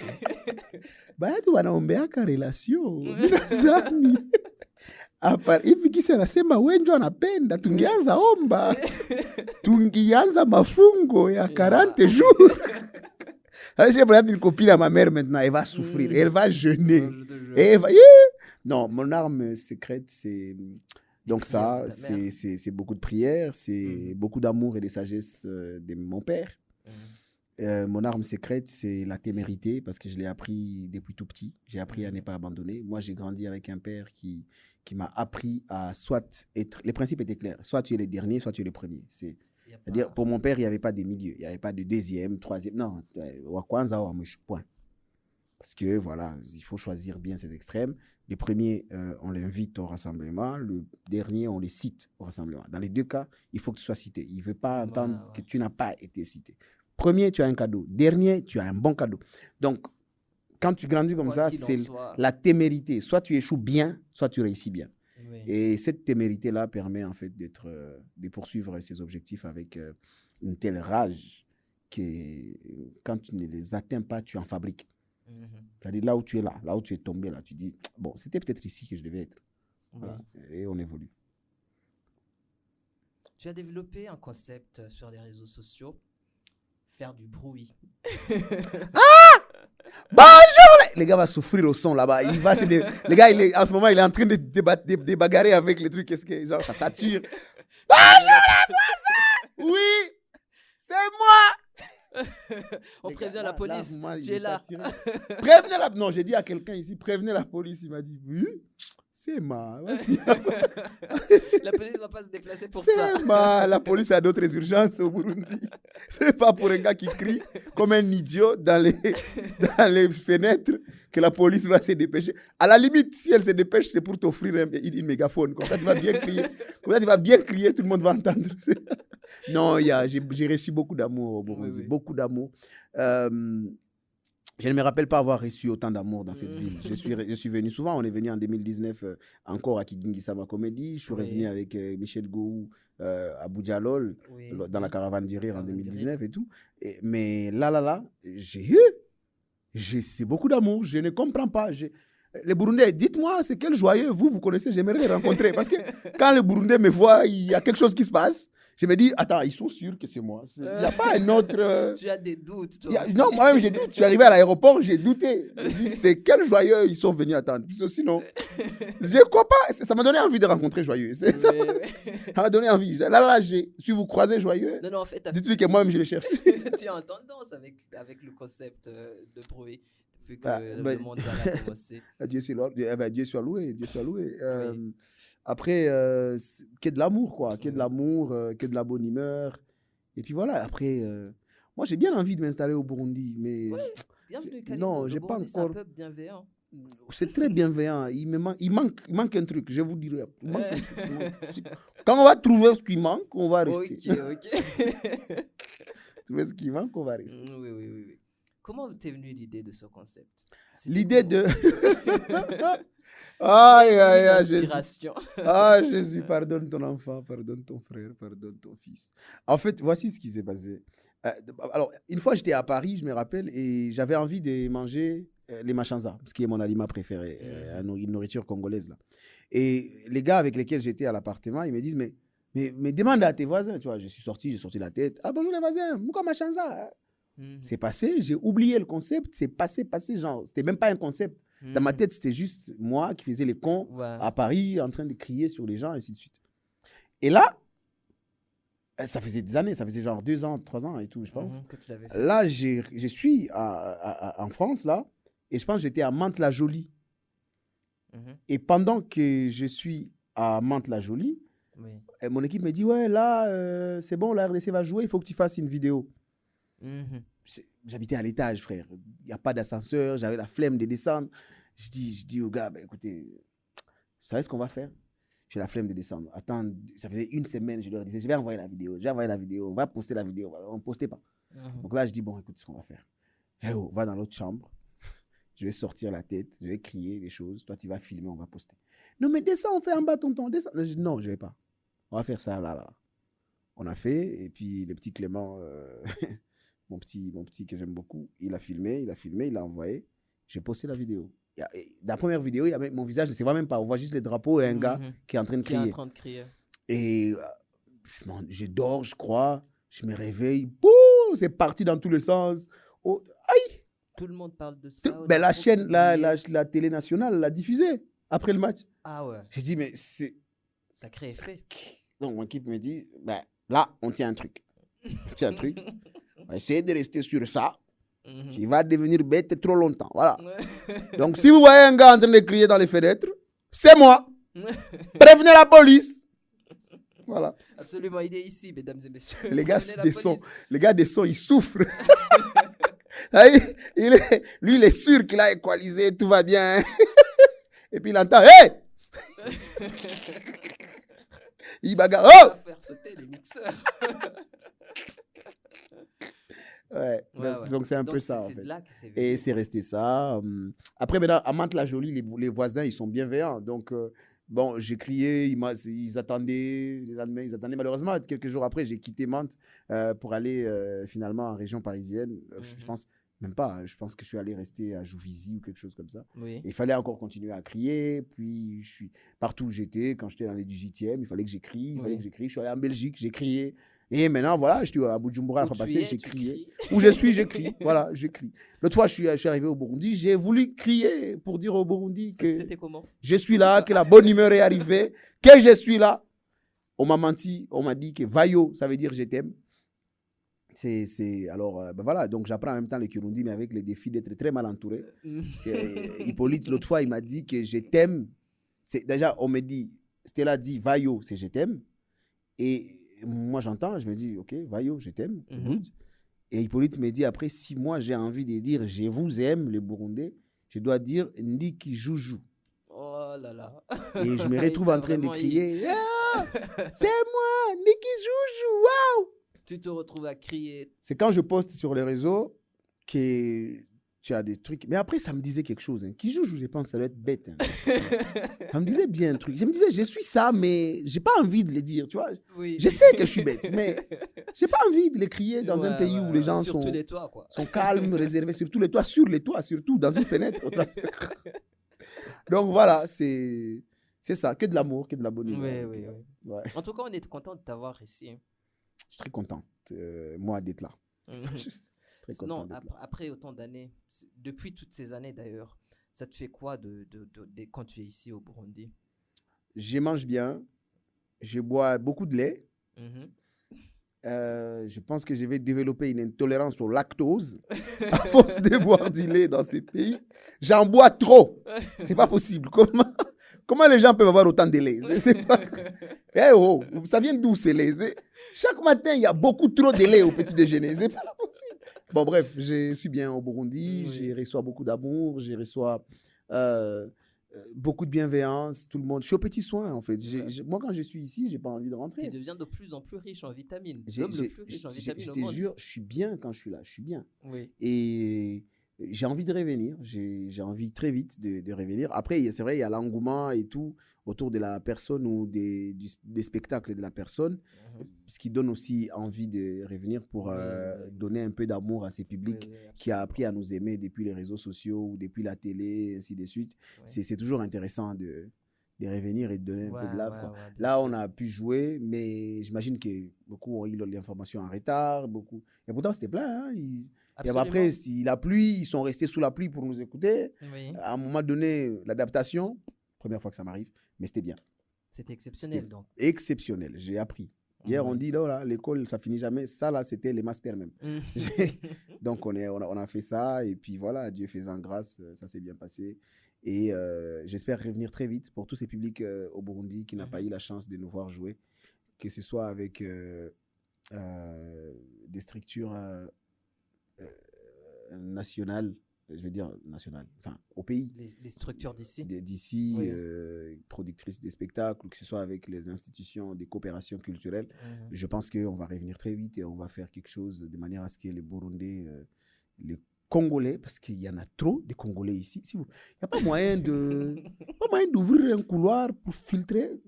Bado wanaombeaka relation. Minazani. Hivi kisa anasema wenjo anapenda, tungeanza omba. Tungeanza mafungo ya 40 jours. Si elle une copine à ma mère maintenant, elle va souffrir, elle va jeûner. Elle va... Non, mon arme secrète, c'est... Donc ça, c'est beaucoup de prières, c'est beaucoup d'amour et de sagesse de mon père. Mon arme secrète, c'est la témérité, parce que je l'ai appris depuis tout petit. J'ai appris à ne pas abandonner. Moi, j'ai grandi avec un père qui m'a appris à soit être... Les principes étaient clairs. Soit tu es le dernier, soit tu es le premier. C'est-à-dire, pour mon père, il n'y avait pas de milieu. Il n'y avait pas de deuxième, troisième. Non, point. Parce que, voilà, il faut choisir bien ses extrêmes. Le premier, on l'invite au rassemblement. Le dernier, on le cite au rassemblement. Dans les deux cas, il faut que tu sois cité. Il ne veut pas entendre que tu n'as pas été cité. Premier, tu as un cadeau. Dernier, tu as un bon cadeau. Donc, quand tu grandis comme ça, c'est la témérité. Soit tu échoues bien, soit tu réussis bien. Oui. Et cette témérité-là permet en fait de poursuivre ses objectifs avec une telle rage que quand tu ne les atteins pas, tu en fabriques. C'est-à-dire là où tu es là où tu es tombé, là, tu dis, bon, c'était peut-être ici que je devais être. Voilà. Et on évolue. Tu as développé un concept sur les réseaux sociaux, faire du bruit. Bonjour! Les gars vont souffrir au son là-bas. Le gars, en ce moment, il est en train de bagarrer avec les trucs. Qu'est-ce que, genre, ça sature. Bonjour les voisins! Oui! C'est moi! On prévient la police. Tu es là. Prévenez la... Non, j'ai dit à quelqu'un ici, prévenez la police. Il m'a dit, oui, c'est moi. Voici. La police ne va pas se déplacer pour ça. C'est moi. La police a d'autres urgences au Burundi. C'est pas pour un gars qui crie comme un idiot dans les fenêtres que la police va se dépêcher. À la limite, si elle se dépêche, c'est pour t'offrir une mégaphone. Comme ça, tu vas bien crier. Comme ça, tu vas bien crier, tout le monde va entendre. Non, j'ai reçu beaucoup d'amour au Burundi. Oui. Beaucoup d'amour. Je ne me rappelle pas avoir reçu autant d'amour dans cette ville. Je suis venu souvent. On est venu en 2019 encore à Kigingisama Comédie. Je suis revenu avec Michel Gou à Boudjalol dans la caravane du rire en 2019 et tout. Mais là, c'est beaucoup d'amour. Je ne comprends pas. Les Burundais, dites-moi, c'est quel joyeux vous connaissez, j'aimerais les rencontrer. Parce que quand les Burundais me voient, il y a quelque chose qui se passe. Je me dis, attends, ils sont sûrs que c'est moi. Il n'y a pas un autre... Tu as des doutes, toi Non, moi-même, j'ai douté. Je suis arrivé à l'aéroport, j'ai douté. Je me dis, c'est quel joyeux ils sont venus attendre. Sinon, je ne crois pas. Ça m'a donné envie de rencontrer Joyeux. Ça m'a donné envie. Là, si vous croisez Joyeux, en fait, dites-lui que moi-même, je le cherche. Tu es en tendance avec le concept de bruit. Depuis que le monde a commencé. Dieu soit loué. Dieu soit loué. Oui. Après, qu'il y ait de l'amour, quoi. Qu'il y ait de l'amour, qu'il y ait de la bonne humeur. Et puis voilà, après, moi, j'ai bien envie de m'installer au Burundi. Mais non, j'ai pas encore... C'est un peuple bienveillant. C'est très bienveillant. Il manque un truc, je vous dirai. Quand on va trouver ce qui manque, on va rester. Ok. Trouver ce qui manque, on va rester. Oui. Comment t'es venue l'idée de ce concept? L'idée de... Jésus, pardonne ton enfant, pardonne ton frère, pardonne ton fils. En fait, voici ce qui s'est passé. Alors, une fois, j'étais à Paris, je me rappelle, et j'avais envie de manger les machanza, ce qui est mon aliment préféré, une nourriture congolaise. Là. Et les gars avec lesquels j'étais à l'appartement, ils me disent, mais demande à tes voisins. Tu vois, j'ai sorti la tête. Ah, bonjour les voisins, pourquoi machanza? C'est passé, j'ai oublié le concept, c'est passé, genre, c'était même pas un concept. Dans ma tête, c'était juste moi qui faisais les cons à Paris, en train de crier sur les gens, et ainsi de suite. Et là, ça faisait des années, ça faisait genre 2 ans, 3 ans et tout, je pense. Là, je suis en France, là, et je pense que j'étais à Mantes-la-Jolie. Et pendant que je suis à Mantes-la-Jolie, mon équipe me dit, ouais, là, c'est bon, la RDC va jouer, il faut que tu fasses une vidéo. j'habitais à l'étage, frère. Il n'y a pas d'ascenseur, j'avais la flemme de descendre. Je dis au gars, écoutez, vous savez ce qu'on va faire? J'ai la flemme de descendre. Attends, ça faisait une semaine, je leur disais, je vais envoyer la vidéo, on va poster la vidéo, on ne postait pas. Donc là, je dis, bon, écoute ce qu'on va faire. Va dans l'autre chambre, je vais sortir la tête, je vais crier des choses, toi tu vas filmer, on va poster. Non, mais descends, on fait en bas, tonton, descends. Je dis, non, je ne vais pas. On va faire ça, là. On a fait, et puis le petit Clément, mon petit que j'aime beaucoup, il a filmé, il a envoyé. J'ai posté la vidéo. Dans la première vidéo, mon visage ne se voit même pas. On voit juste les drapeaux et un gars qui est en train de crier. Et je dors, je crois. Je me réveille. Boum, c'est parti dans tous les sens. Oh, aïe! Tout le monde parle de ça. La chaîne, la télé nationale l'a diffusé après le match. Ah ouais. J'ai dit, mais c'est... Sacré effet. Donc, mon équipe me dit, là, on tient un truc. On va essayer de rester sur ça. Il va devenir bête trop longtemps. Voilà. Donc, si vous voyez un gars en train de crier dans les fenêtres, c'est moi. Prévenez la police. Voilà. Absolument, il est ici, mesdames et messieurs. Les gars des sons, ils souffrent. Lui, il est sûr qu'il a équalisé, tout va bien. Et puis, il entend, hé! Il bagarre. Oh! Il va faire sauter les mixeurs. Ouais. Donc c'est un peu ça en fait. Et c'est resté ça. Après, maintenant, à Mantes-la-Jolie, les voisins, ils sont bienveillants. Donc, bon, j'ai crié, ils attendaient. Le lendemain, ils attendaient. Malheureusement, quelques jours après, j'ai quitté Mantes pour aller finalement en région parisienne. Je pense même pas. Je pense que je suis allé rester à Juvisy ou quelque chose comme ça. Oui. Il fallait encore continuer à crier. Puis, partout où j'étais, quand j'étais dans les 18e, il fallait que j'écrie. Je suis allé en Belgique, j'ai crié. Et maintenant, voilà, je suis à Bujumbura la fois passée, j'ai crié. Où je suis, j'écris. Voilà, j'écris. L'autre fois, je suis arrivé au Burundi, j'ai voulu crier pour dire au Burundi que c'était comment? Je suis là, que la bonne humeur est arrivée, que je suis là. On m'a menti, on m'a dit que Vayo, ça veut dire je t'aime. Alors, voilà, donc j'apprends en même temps le Kirundi, mais avec le défi d'être très mal entouré. Hippolyte, l'autre fois, il m'a dit que je t'aime. Déjà, on me dit, Stella dit Vayo, c'est je t'aime. Et moi, j'entends, je me dis, ok, Vayo, je t'aime. Et Hippolyte me dit, après, si moi j'ai envie de dire je vous aime, les Burundais, je dois dire Ndiki Joujou. Oh là là. Et je me retrouve en train de crier, ah, c'est moi, Ndiki Joujou, waouh! Tu te retrouves à crier. C'est quand je poste sur les réseaux que tu as des trucs. Mais après, ça me disait quelque chose. Qui joue, je pense, ça doit être bête. Ça me disait bien un truc. Je me disais, je suis ça, mais j'ai pas envie de le dire, tu vois. Oui. Je sais que je suis bête, mais j'ai pas envie de les crier dans un pays où les gens sont calmes, réservés sur tous les toits, surtout, dans une fenêtre. Donc voilà, c'est ça, que de l'amour, que de la bonne humeur. Oui. Ouais. En tout cas, on est content de t'avoir ici. Je suis très content, moi, d'être là. Non, après autant d'années, depuis toutes ces années d'ailleurs, ça te fait quoi quand tu es ici au Burundi? Je mange bien, je bois beaucoup de lait. Je pense que je vais développer une intolérance au lactose à force de boire du lait dans ces pays. J'en bois trop. C'est pas possible. Comment les gens peuvent avoir autant de lait? Ça vient d'où ces lait? Chaque matin, il y a beaucoup trop de lait au petit déjeuner. C'est pas possible. Bon, bref, je suis bien au Burundi. Je reçois beaucoup d'amour. Je reçois beaucoup de bienveillance. Tout le monde. Je suis au petit soin, en fait. Moi, quand je suis ici, j'ai pas envie de rentrer. Tu deviens de plus en plus riche en vitamines. L'homme le plus riche en vitamines au monde. Je te jure, je suis bien quand je suis là. Je suis bien. Oui. Et j'ai envie de revenir. J'ai envie très vite de revenir. Après, c'est vrai, il y a l'engouement et tout autour de la personne ou des spectacles de la personne, ce qui donne aussi envie de revenir pour donner un peu d'amour à ces publics qui a appris à nous aimer depuis les réseaux sociaux ou depuis la télé, ainsi de suite. C'est toujours intéressant de revenir et de donner un peu de love. Là, on a pu jouer, mais j'imagine que beaucoup ont eu l'information en retard. Et pourtant, c'était plein. Hein, et après, la pluie, ils sont restés sous la pluie pour nous écouter. À un moment donné, l'adaptation, première fois que ça m'arrive, mais c'était bien. C'était exceptionnel, donc. Exceptionnel, j'ai appris. Hier, on dit, là, l'école, ça finit jamais. Ça, là, c'était les masters même. Donc, on a fait ça. Et puis, voilà, Dieu faisant grâce, ça s'est bien passé. Et j'espère revenir très vite pour tous ces publics au Burundi qui n'ont pas eu la chance de nous voir jouer. Que ce soit avec des structures nationales, je veux dire nationales, enfin au pays. Les structures d'ici. D'ici, Oui. productrices de spectacles, ou que ce soit avec les institutions de coopération culturelle. Je pense qu'on va revenir très vite et on va faire quelque chose de manière à ce que les Burundais, les Congolais, parce qu'il y en a trop de Congolais ici. Il n'y a pas moyen d'ouvrir un couloir pour filtrer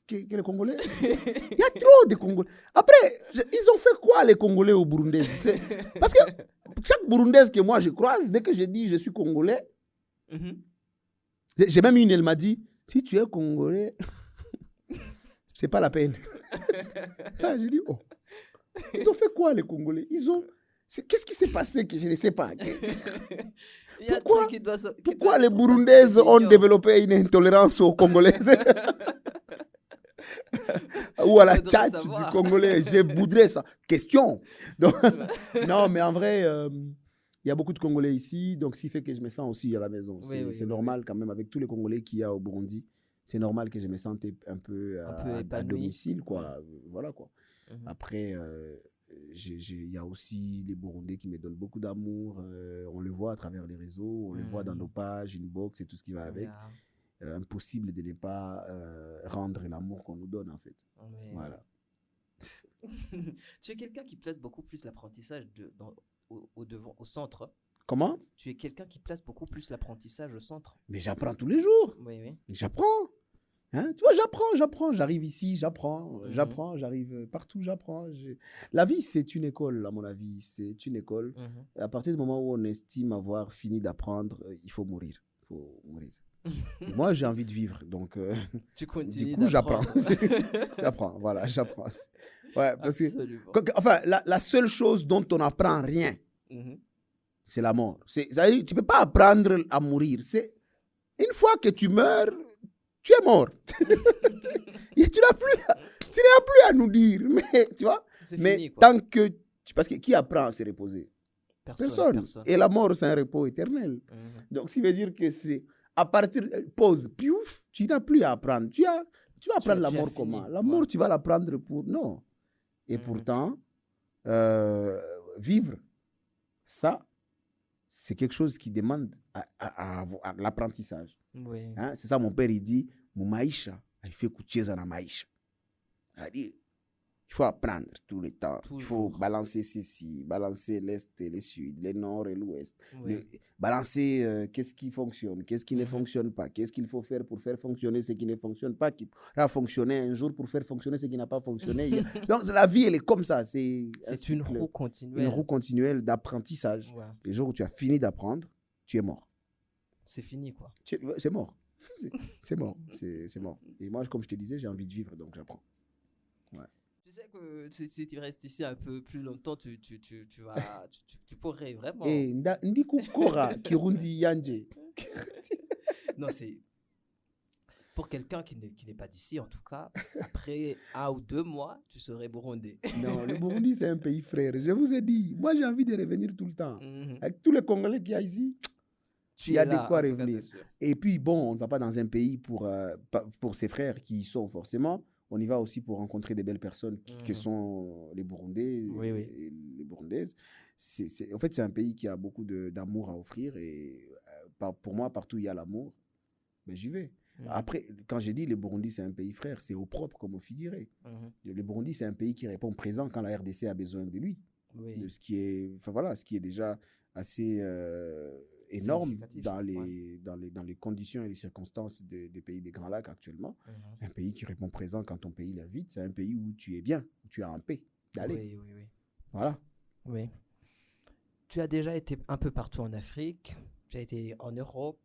que les Congolais. Il y a trop de Congolais. Après, ils ont fait quoi les Congolais aux Burundais? Parce que chaque Burundaise que moi je croise, dès que je dis je suis Congolais, j'ai même une, elle m'a dit, si tu es Congolais, c'est pas la peine. J'ai dit, oh, ils ont fait quoi les Congolais? Qu'est-ce qui s'est passé que je ne sais pas? Pourquoi les Burundaises ont développé une intolérance aux Congolaises? Ou à la tchatch du Congolais? Je voudrais ça. Question. Donc, non, mais en vrai, il y a beaucoup de Congolais ici, donc ce qui fait que je me sens aussi à la maison. C'est normal quand même, avec tous les Congolais qu'il y a au Burundi, c'est normal que je me sente un peu à domicile, quoi. Voilà, quoi. Après, il y a aussi les Burundais qui me donnent beaucoup d'amour. On le voit à travers les réseaux, on le voit dans nos pages, inbox et tout ce qui va avec. Impossible de ne pas rendre l'amour qu'on nous donne, en fait. Voilà. Tu es quelqu'un qui place beaucoup plus l'apprentissage au centre. Comment? Tu es quelqu'un qui place beaucoup plus l'apprentissage au centre. Mais j'apprends tous les jours. Oui. J'apprends. Hein? Tu vois, j'apprends. J'arrive ici, j'apprends. J'arrive partout, j'apprends. La vie, c'est une école, à mon avis. C'est une école. À partir du moment où on estime avoir fini d'apprendre, il faut mourir. Moi, j'ai envie de vivre. Donc, tu continues du coup, j'apprends. J'apprends. Ouais, parce que, enfin, la seule chose dont on n'apprend rien, c'est la mort. Tu ne peux pas apprendre à mourir. Une fois que tu meurs, tu es mort. Et tu n'as plus à nous dire. Mais, tu vois, fini, tant que... Parce que qui apprend à se reposer? Personne. Et la mort, c'est un repos éternel. Donc, ça veut dire que c'est... À partir... Pause. Piouf, tu n'as plus à apprendre. Tu vas apprendre la mort comment? La mort, tu vas l'apprendre pour... Non. Et pourtant, vivre, ça, c'est quelque chose qui demande à l'apprentissage. Oui. Hein? C'est ça, mon père, il dit, mu maisha, il fait kucheza na maisha. Il faut apprendre tout le temps. Il faut balancer ceci, balancer l'est et le sud, le nord et l'ouest. Balancer qu'est-ce qui fonctionne, qu'est-ce qui ne fonctionne pas, qu'est-ce qu'il faut faire pour faire fonctionner ce qui ne fonctionne pas, qui pourra fonctionner un jour pour faire fonctionner ce qui n'a pas fonctionné. Donc la vie, elle est comme ça. C'est une roue continuelle. Une roue continuelle d'apprentissage. Ouais. Le jour où tu as fini d'apprendre, tu es mort. C'est fini, quoi. C'est mort. C'est mort. C'est mort. Et moi, comme je te disais, j'ai envie de vivre, donc j'apprends. Ouais. Tu sais que si tu restes ici un peu plus longtemps, tu pourrais vraiment... Ndiku Kora, Kirundi Yanje. Non, c'est... Pour quelqu'un qui n'est pas d'ici, en tout cas, après 1 ou 2 mois, tu serais burundais. Non, le Burundi, c'est un pays frère. Je vous ai dit, moi, j'ai envie de revenir tout le temps. Avec tous les Congolais qu'il y a ici, il y a de quoi revenir. Et puis, bon, on ne va pas dans un pays pour ses frères qui y sont forcément. On y va aussi pour rencontrer des belles personnes qui sont les Burundais, et les Burundaises. En fait, c'est un pays qui a beaucoup d'amour à offrir. Et pour moi, partout où il y a l'amour, ben, j'y vais. Après, quand j'ai dit le Burundi, c'est un pays frère, c'est au propre comme au figuré. Le Burundi, c'est un pays qui répond présent quand la RDC a besoin de lui. De ce qui est déjà assez énorme dans les conditions et les circonstances des pays des Grands Lacs actuellement. Un pays qui répond présent quand ton pays l'invite, c'est un pays où tu es bien, où tu es en paix d'aller. Oui. Voilà. Oui. Tu as déjà été un peu partout en Afrique, tu as été en Europe.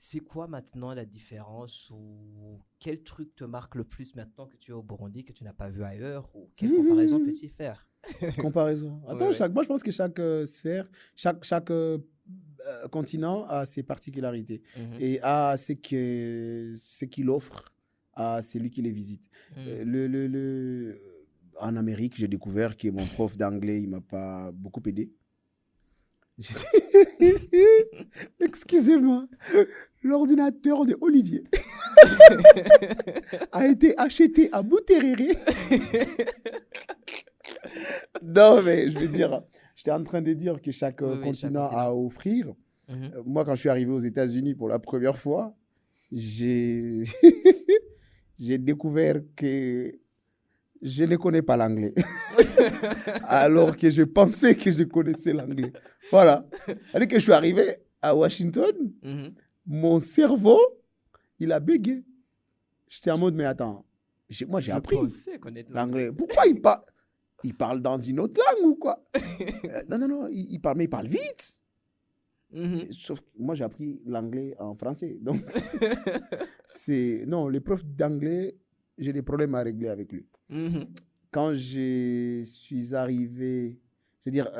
C'est quoi maintenant la différence, ou quel truc te marque le plus maintenant que tu es au Burundi que tu n'as pas vu ailleurs, ou quelle comparaison peux-tu faire? Comparaison. Attends, moi je pense que chaque sphère, chaque continent a ses particularités et a ce qu'il offre à celui qui les visite. En Amérique, j'ai découvert que mon prof d'anglais, il m'a pas beaucoup aidé. Excusez-moi, l'ordinateur de Olivier a été acheté à Bouterere. Non, mais je veux dire, j'étais en train de dire que chaque continent a à offrir. Moi, quand je suis arrivé aux États-Unis pour la première fois, j'ai j'ai découvert que je ne connais pas l'anglais. Alors que je pensais que je connaissais l'anglais. Voilà. Alors que je suis arrivé à Washington, mon cerveau, il a bégé. J'étais en mode, mais attends, moi j'ai appris l'anglais. Pourquoi il parle dans une autre langue ou quoi? Non, il parle, mais il parle vite. Sauf que moi j'ai appris l'anglais en français. Donc, non, les profs d'anglais, j'ai des problèmes à régler avec lui. Quand je suis arrivé, je veux dire,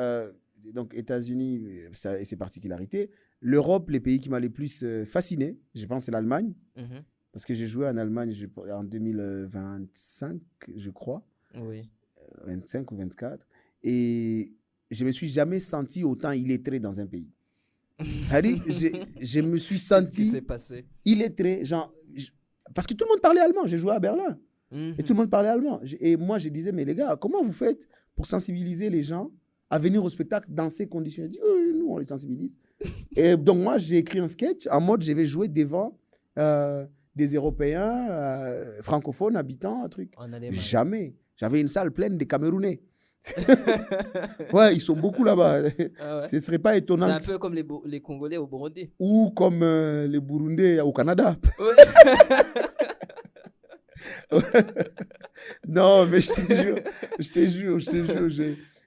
donc États-Unis et ses particularités, l'Europe, les pays qui m'ont le plus fasciné, je pense c'est l'Allemagne, parce que j'ai joué en Allemagne en 2025, je crois, 25 ou 24, et je me suis jamais senti autant illettré dans un pays. Je me suis senti Qu'est-ce qui s'est passé? illettré, genre, parce que tout le monde parlait allemand, j'ai joué à Berlin. Et tout le monde parlait allemand. Et moi, je disais, mais les gars, comment vous faites pour sensibiliser les gens à venir au spectacle dans ces conditions? Je dis, oui, nous, on les sensibilise. Et donc, moi, j'ai écrit un sketch en mode, je vais jouer devant des Européens francophones habitants, un truc. Jamais. J'avais une salle pleine de Camerounais. Ouais, ils sont beaucoup là-bas. Ah ouais. Ce ne serait pas étonnant. C'est un peu comme les Congolais au Burundi. Ou comme les Burundais au Canada. Ouais. Non, mais je te jure,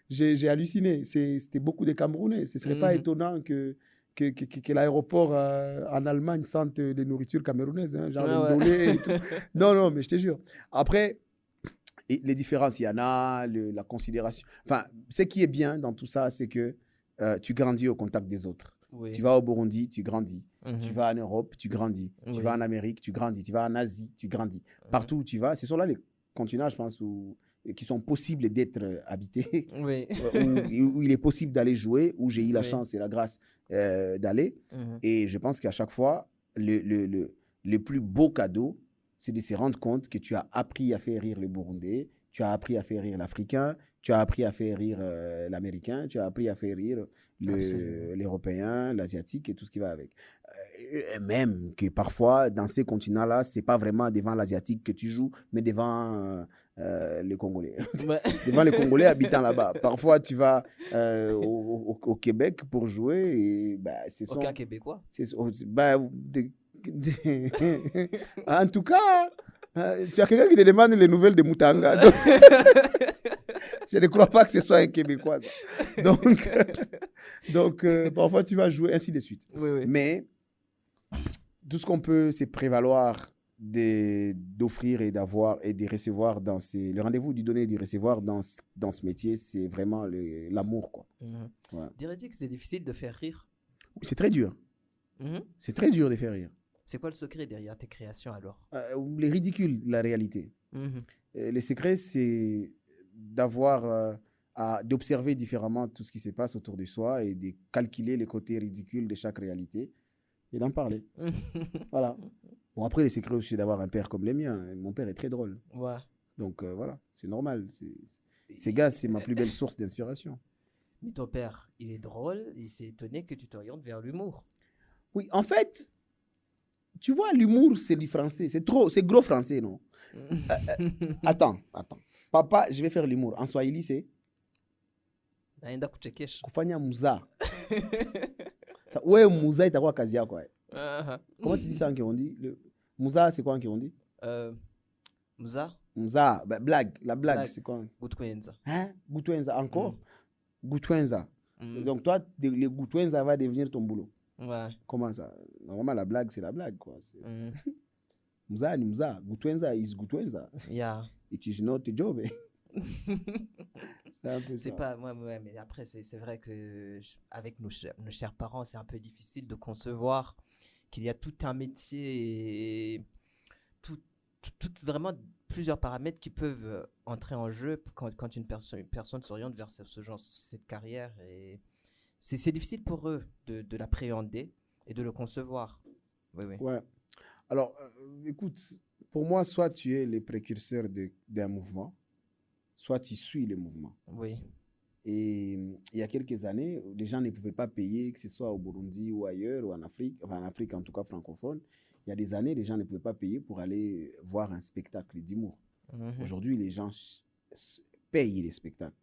j'ai halluciné. C'était beaucoup de Camerounais. Ce ne serait pas étonnant que l'aéroport en Allemagne sente des nourritures camerounaises, hein, genre le dolé et tout. Non, mais je te jure. Après, les différences, il y en a, la considération. Enfin, ce qui est bien dans tout ça, c'est que tu grandis au contact des autres. Oui. Tu vas au Burundi, tu grandis. Tu vas en Europe, tu grandis. Tu vas en Amérique, tu grandis. Tu vas en Asie, tu grandis. Partout où tu vas, ce sont là les continents, je pense, qui sont possibles d'être habités, où il est possible d'aller jouer, où j'ai eu la chance et la grâce d'aller. Et je pense qu'à chaque fois, le plus beau cadeau, c'est de se rendre compte que tu as appris à faire rire le Burundais, tu as appris à faire rire l'Africain, tu as appris à faire rire l'Américain, tu as appris à faire rire l'Européen, l'Asiatique et tout ce qui va avec. Et même que parfois, dans ces continents-là, ce n'est pas vraiment devant l'Asiatique que tu joues, mais devant les Congolais. Devant les Congolais habitant là-bas. Parfois, tu vas au Québec pour jouer et aucun Québécois. En tout cas, tu as quelqu'un qui te demande les nouvelles de Moutanga. Donc, je ne crois pas que ce soit un Québécois. Donc parfois, tu vas jouer, ainsi de suite. Oui. Mais tout ce qu'on peut, c'est prévaloir d'offrir et d'avoir et de recevoir dans le rendez-vous du donner et du recevoir dans ce métier, c'est vraiment l'amour, quoi. Ouais. Dirais-tu que c'est difficile de faire rire? Oui, c'est très dur. C'est très dur de faire rire. C'est quoi le secret derrière tes créations alors? Les ridicules, la réalité. Le secret, c'est d'observer différemment tout ce qui se passe autour de soi et de calculer les côtés ridicules de chaque réalité et d'en parler. Voilà. Bon, après, le secret aussi, c'est d'avoir un père comme le mien. Mon père est très drôle. Ouais. Donc, voilà, c'est normal. Ces gars, c'est ma plus belle source d'inspiration. Mais ton père, il est drôle. Il s'est étonné que tu t'orientes vers l'humour. Oui, en fait, tu vois, l'humour, c'est du français. C'est gros français, non? Attends. Papa, je vais faire l'humour. En Swahili, c'est kufanya muza. Ouais, muza itakuwa kazi yako. Comment tu dis ça en Kirundi? Muza, c'est quoi en Kirundi? Muza, blague. La blague, c'est quoi? Gutwenza. Hein? Gutwenza, encore? Gutwenza. Donc toi, le Gutwenza va devenir ton boulot. Ouais. Comment ça? Normalement, la blague, c'est la blague, quoi. Muza ni muza. Gutwenza is Gutwenza. Yeah. It is not a job. C'est un peu ça. C'est pas moi, mais après, c'est vrai que avec nos chers parents, c'est un peu difficile de concevoir qu'il y a tout un métier et vraiment plusieurs paramètres qui peuvent entrer en jeu quand une personne s'oriente vers cette carrière. Et c'est difficile pour eux de l'appréhender et de le concevoir. Oui. Ouais. Alors, écoute, pour moi, soit tu es le précurseur d'un mouvement, soit tu suis le mouvement. Oui. Et il y a quelques années, les gens ne pouvaient pas payer, que ce soit au Burundi ou ailleurs, ou en Afrique, enfin en Afrique en tout cas francophone. Il y a des années, les gens ne pouvaient pas payer pour aller voir un spectacle d'humour. Aujourd'hui, les gens payent les spectacles.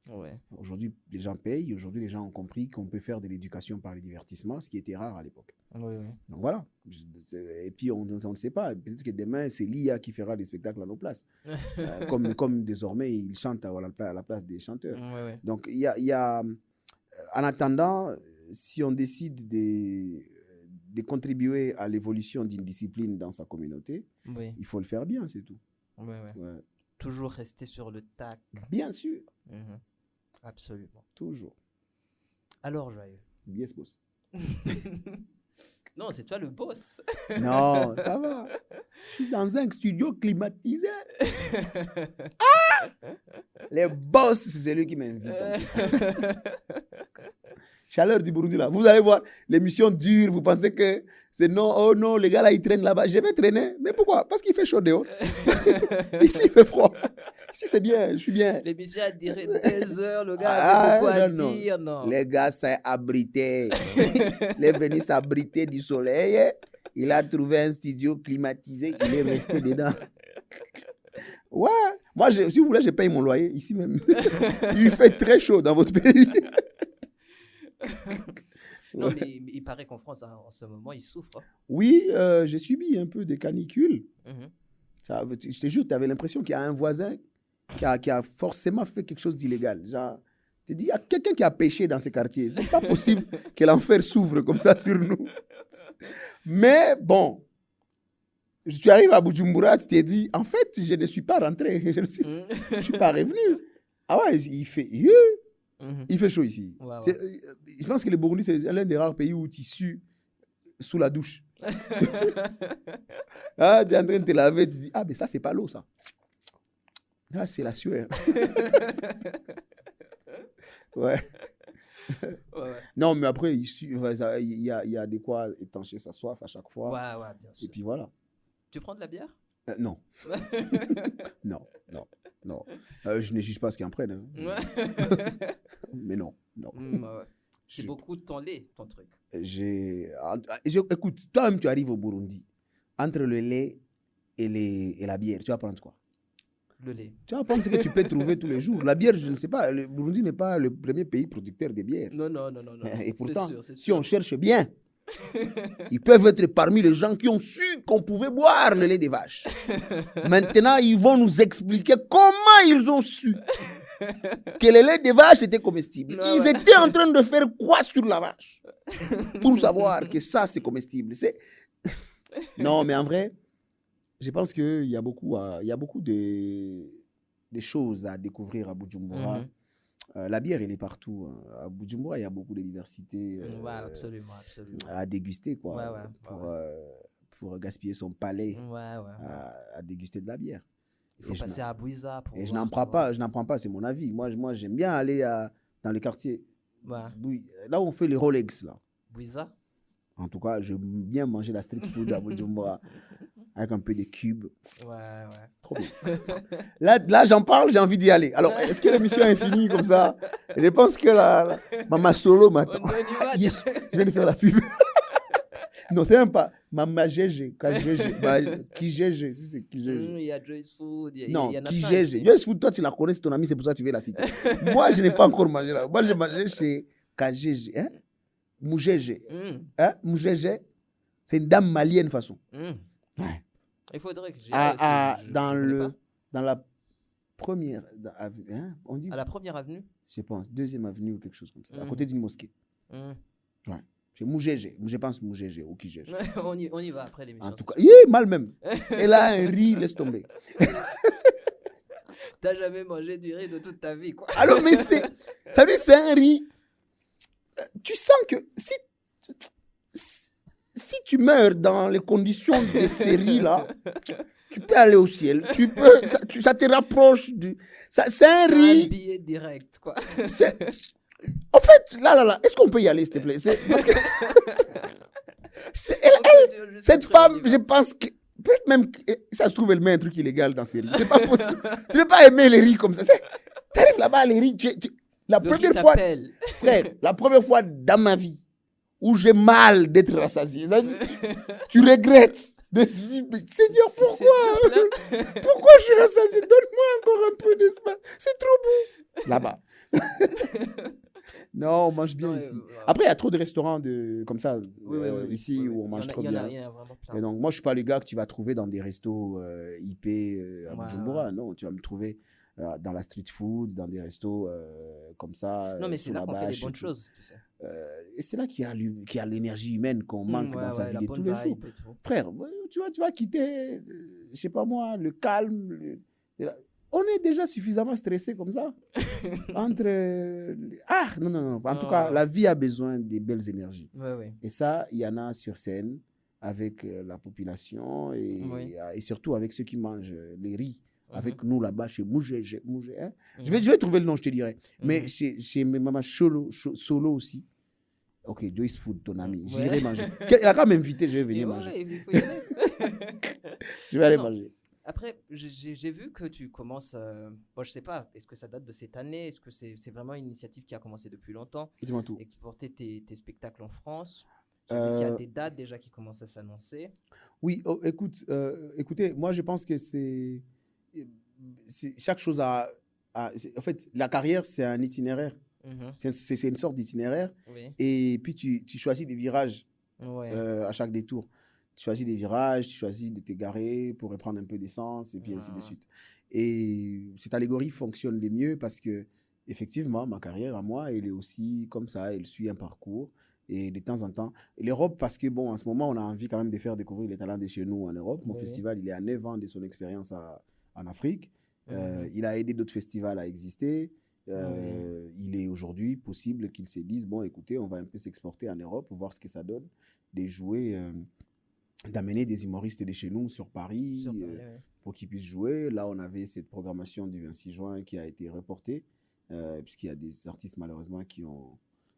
Ouais. Aujourd'hui, les gens payent. Aujourd'hui, les gens ont compris qu'on peut faire de l'éducation par le divertissement, ce qui était rare à l'époque. Oui. Donc voilà. Et puis, on ne sait pas. Peut-être que demain, c'est l'IA qui fera des spectacles à nos places. Comme désormais, ils chantent à la place des chanteurs. Ouais. Donc, il y a en attendant, si on décide de contribuer à l'évolution d'une discipline dans sa communauté, il faut le faire bien, c'est tout. Ouais. Toujours rester sur le tac. Bien sûr. Absolument. Toujours. Alors, Joyeux. Yes, boss. Non, c'est toi le boss. Non, ça va. Je suis dans un studio climatisé. Les boss, c'est celui qui m'invite. Chaleur du Burundi là. Vous allez voir, l'émission dure. Vous pensez que c'est non, oh non, les gars là ils traînent là-bas. Je vais traîner. Mais pourquoi? Parce qu'il fait chaud dehors. Ici il fait froid. Ici c'est bien, je suis bien. L'émission a duré 2 heures. Le gars avait beaucoup à dire. Non. Les gars s'est abrité. Il est venu s'abriter du soleil. Il a trouvé un studio climatisé. Il est resté dedans. Ouais. Moi, si vous voulez, je paye mon loyer ici même. Il fait très chaud dans votre pays. Non, mais il paraît qu'en France, en ce moment, ils souffrent. Oui, j'ai subi un peu de canicule. Ça, je te jure, tu avais l'impression qu'il y a un voisin qui a forcément fait quelque chose d'illégal. Genre, tu te dis, il y a quelqu'un qui a péché dans ces quartiers. C'est pas possible que l'enfer s'ouvre comme ça sur nous. Mais bon, tu arrives à Bujumbura, tu t'es dit, en fait, je ne suis pas rentré. Je ne suis pas revenu. Ah ouais, il fait chaud ici. Ouais. Je pense que le Burundi, c'est l'un des rares pays où tu sues sous la douche. Ah, tu es en train de te laver, tu te dis, ah, mais ça, c'est pas l'eau, ça. Ah, c'est la sueur. Ouais. Non, mais après, il y a de quoi étancher sa soif à chaque fois. Ouais, bien sûr. Et puis voilà. Tu prends de la bière? Non. Non. Je ne juge pas ce qu'ils en prennent. Hein. Mais non. Ouais. C'est beaucoup de ton lait, ton truc. Écoute, toi-même, tu arrives au Burundi. Entre le lait et la bière, tu vas prendre quoi? Le lait. Tu vas prendre ce que tu peux trouver tous les jours. La bière, je ne sais pas, le Burundi n'est pas le premier pays producteur de bière. Non. Et pourtant, c'est sûr. si on cherche bien, ils peuvent être parmi les gens qui ont su qu'on pouvait boire le lait des vaches. Maintenant, ils vont nous expliquer comment ils ont su que le lait des vaches était comestible. Ils étaient en train de faire quoi sur la vache pour savoir que ça, c'est comestible. Non, mais en vrai, je pense qu'il y a beaucoup de choses à découvrir à Bujumbura. La bière, elle est partout. À Bujumbura, il y a beaucoup de diversité absolument. à déguster, quoi, pour gaspiller son palais à déguster de la bière. Il faut passer à Bouiza. Et je n'en prends pas, c'est mon avis. Moi j'aime bien aller dans les quartiers. Là où on fait les Rolex. Là. Bouiza? En tout cas, j'aime bien manger la street food à Bujumbura. Avec un peu de cubes. Ouais. Trop bien. Là, j'en parle, j'ai envie d'y aller. Alors, est-ce que l'émission est finie comme ça? Je pense que Mama Solo m'attend. Yes, je viens de faire la pub. Non, c'est même pas Mama GG. Kijege. C'est Kijege. Il y a Joyce Food. Non, Kijege. Joyce Food, toi, tu la connais, c'est ton ami, c'est pour ça que tu veux la citer. Moi, je n'ai pas encore mangé là. Moi, j'ai mangé chez Kajege. Hein? Mougege. Hein? Mougege. C'est une dame malienne, de façon. Ouais. Il faudrait que dans la première avenue, hein, on dit. À la première avenue? Je pense, deuxième avenue ou quelque chose comme ça, à côté d'une mosquée. Ouais. C'est Mougege, je pense Mougege ou Kijege. on y va après l'émission. En tout cas, mal même. Elle a un riz, laisse tomber. T'as jamais mangé du riz de toute ta vie, quoi. Alors, mais c'est un riz. Tu sens que si tu meurs dans les conditions de ces riz-là, tu peux aller au ciel. Ça te rapproche du. C'est un riz. C'est un billet direct, quoi. En fait, là, est-ce qu'on peut y aller, s'il te plaît? Parce que. Cette femme, je pense que. Peut-être même. Ça se trouve, elle met un truc illégal dans ses riz. C'est pas possible. Tu ne peux pas aimer les riz comme ça. Tu arrives là-bas, les riz. La Le première riz fois, t'appelle. frère, la première fois dans ma vie où j'ai mal d'être rassasié, tu regrettes de te dire, mais Seigneur, pourquoi je suis rassasié? Donne-moi encore un peu d'espace. C'est trop bon. Là-bas. Non, on mange bien Non, ici. Après, il y a trop de restaurants comme ça ici oui. où on mange trop bien. Il y en a vraiment plein. Et donc, moi, je ne suis pas le gars que tu vas trouver dans des restos IP à Ouais, Bujumbura. ouais. Non, tu vas me trouver dans la street food, dans des restos comme ça. Non, mais c'est sous là la qu'on fait les bâche et bonnes tout. choses, tu sais. Et c'est là qu'il y a l'énergie humaine qu'on manque dans sa vie la de bonne tous les jours. vibe et tout. Frère, tu vas quitter, je sais pas moi, le calme. On est déjà suffisamment stressé comme ça. Non. En tout cas, la vie a besoin des belles énergies. Ouais. Et ça, il y en a sur scène avec la population et surtout avec ceux qui mangent les riz. Avec nous là-bas chez Mougé. Hein? Je vais trouver le nom, je te dirai. Mais chez mes mamans solo aussi. Ok, Joyce Food, ton ami. J'irai manger. Il a quand même invité, je vais venir manger. Il faut y aller. Je vais aller manger. Après, j'ai vu que tu commences. Bon, je sais pas, est-ce que ça date de cette année? Est-ce que c'est vraiment une initiative qui a commencé depuis longtemps? Dis-moi tout. Exporter tes spectacles en France. J'ai vu qu'il y a des dates déjà qui commencent à s'annoncer. Oui, écoutez, moi je pense que c'est chaque chose en fait, la carrière, c'est un itinéraire. C'est une sorte d'itinéraire. Oui. Et puis, tu choisis des virages à chaque détour. Tu choisis des virages, tu choisis de t'égarer pour reprendre un peu d'essence et puis ainsi de suite. Et cette allégorie fonctionne le mieux parce que, effectivement, ma carrière à moi, elle est aussi comme ça. Elle suit un parcours. Et de temps en temps, l'Europe, parce que, bon, en ce moment, on a envie quand même de faire découvrir les talents de chez nous en Europe. Mon festival, il est à 9 ans de son expérience en Afrique. Il a aidé d'autres festivals à exister. Il est aujourd'hui possible qu'ils se disent, bon, écoutez, on va un peu s'exporter en Europe, voir ce que ça donne, de jouer, d'amener des humoristes de chez nous sur Paris, pour qu'ils puissent jouer. Là, on avait cette programmation du 26 juin qui a été reportée, puisqu'il y a des artistes, malheureusement, qui ont...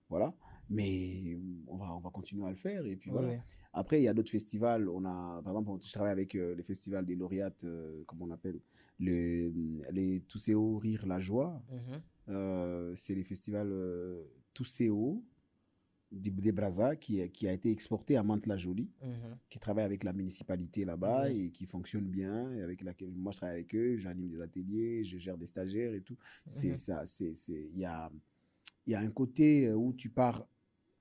Voilà. Mais on va continuer à le faire. Et puis voilà. Après, il y a d'autres festivals. Par exemple, je travaille avec le festival des lauréates, comme on appelle, les Touséo Rire la Joie. C'est les festivals Touséo des Brazza qui a été exporté à Mantes-la-Jolie, qui travaille avec la municipalité là-bas et qui fonctionne bien. Et avec laquelle moi, je travaille avec eux, j'anime des ateliers, je gère des stagiaires et tout. Il y a un côté où tu pars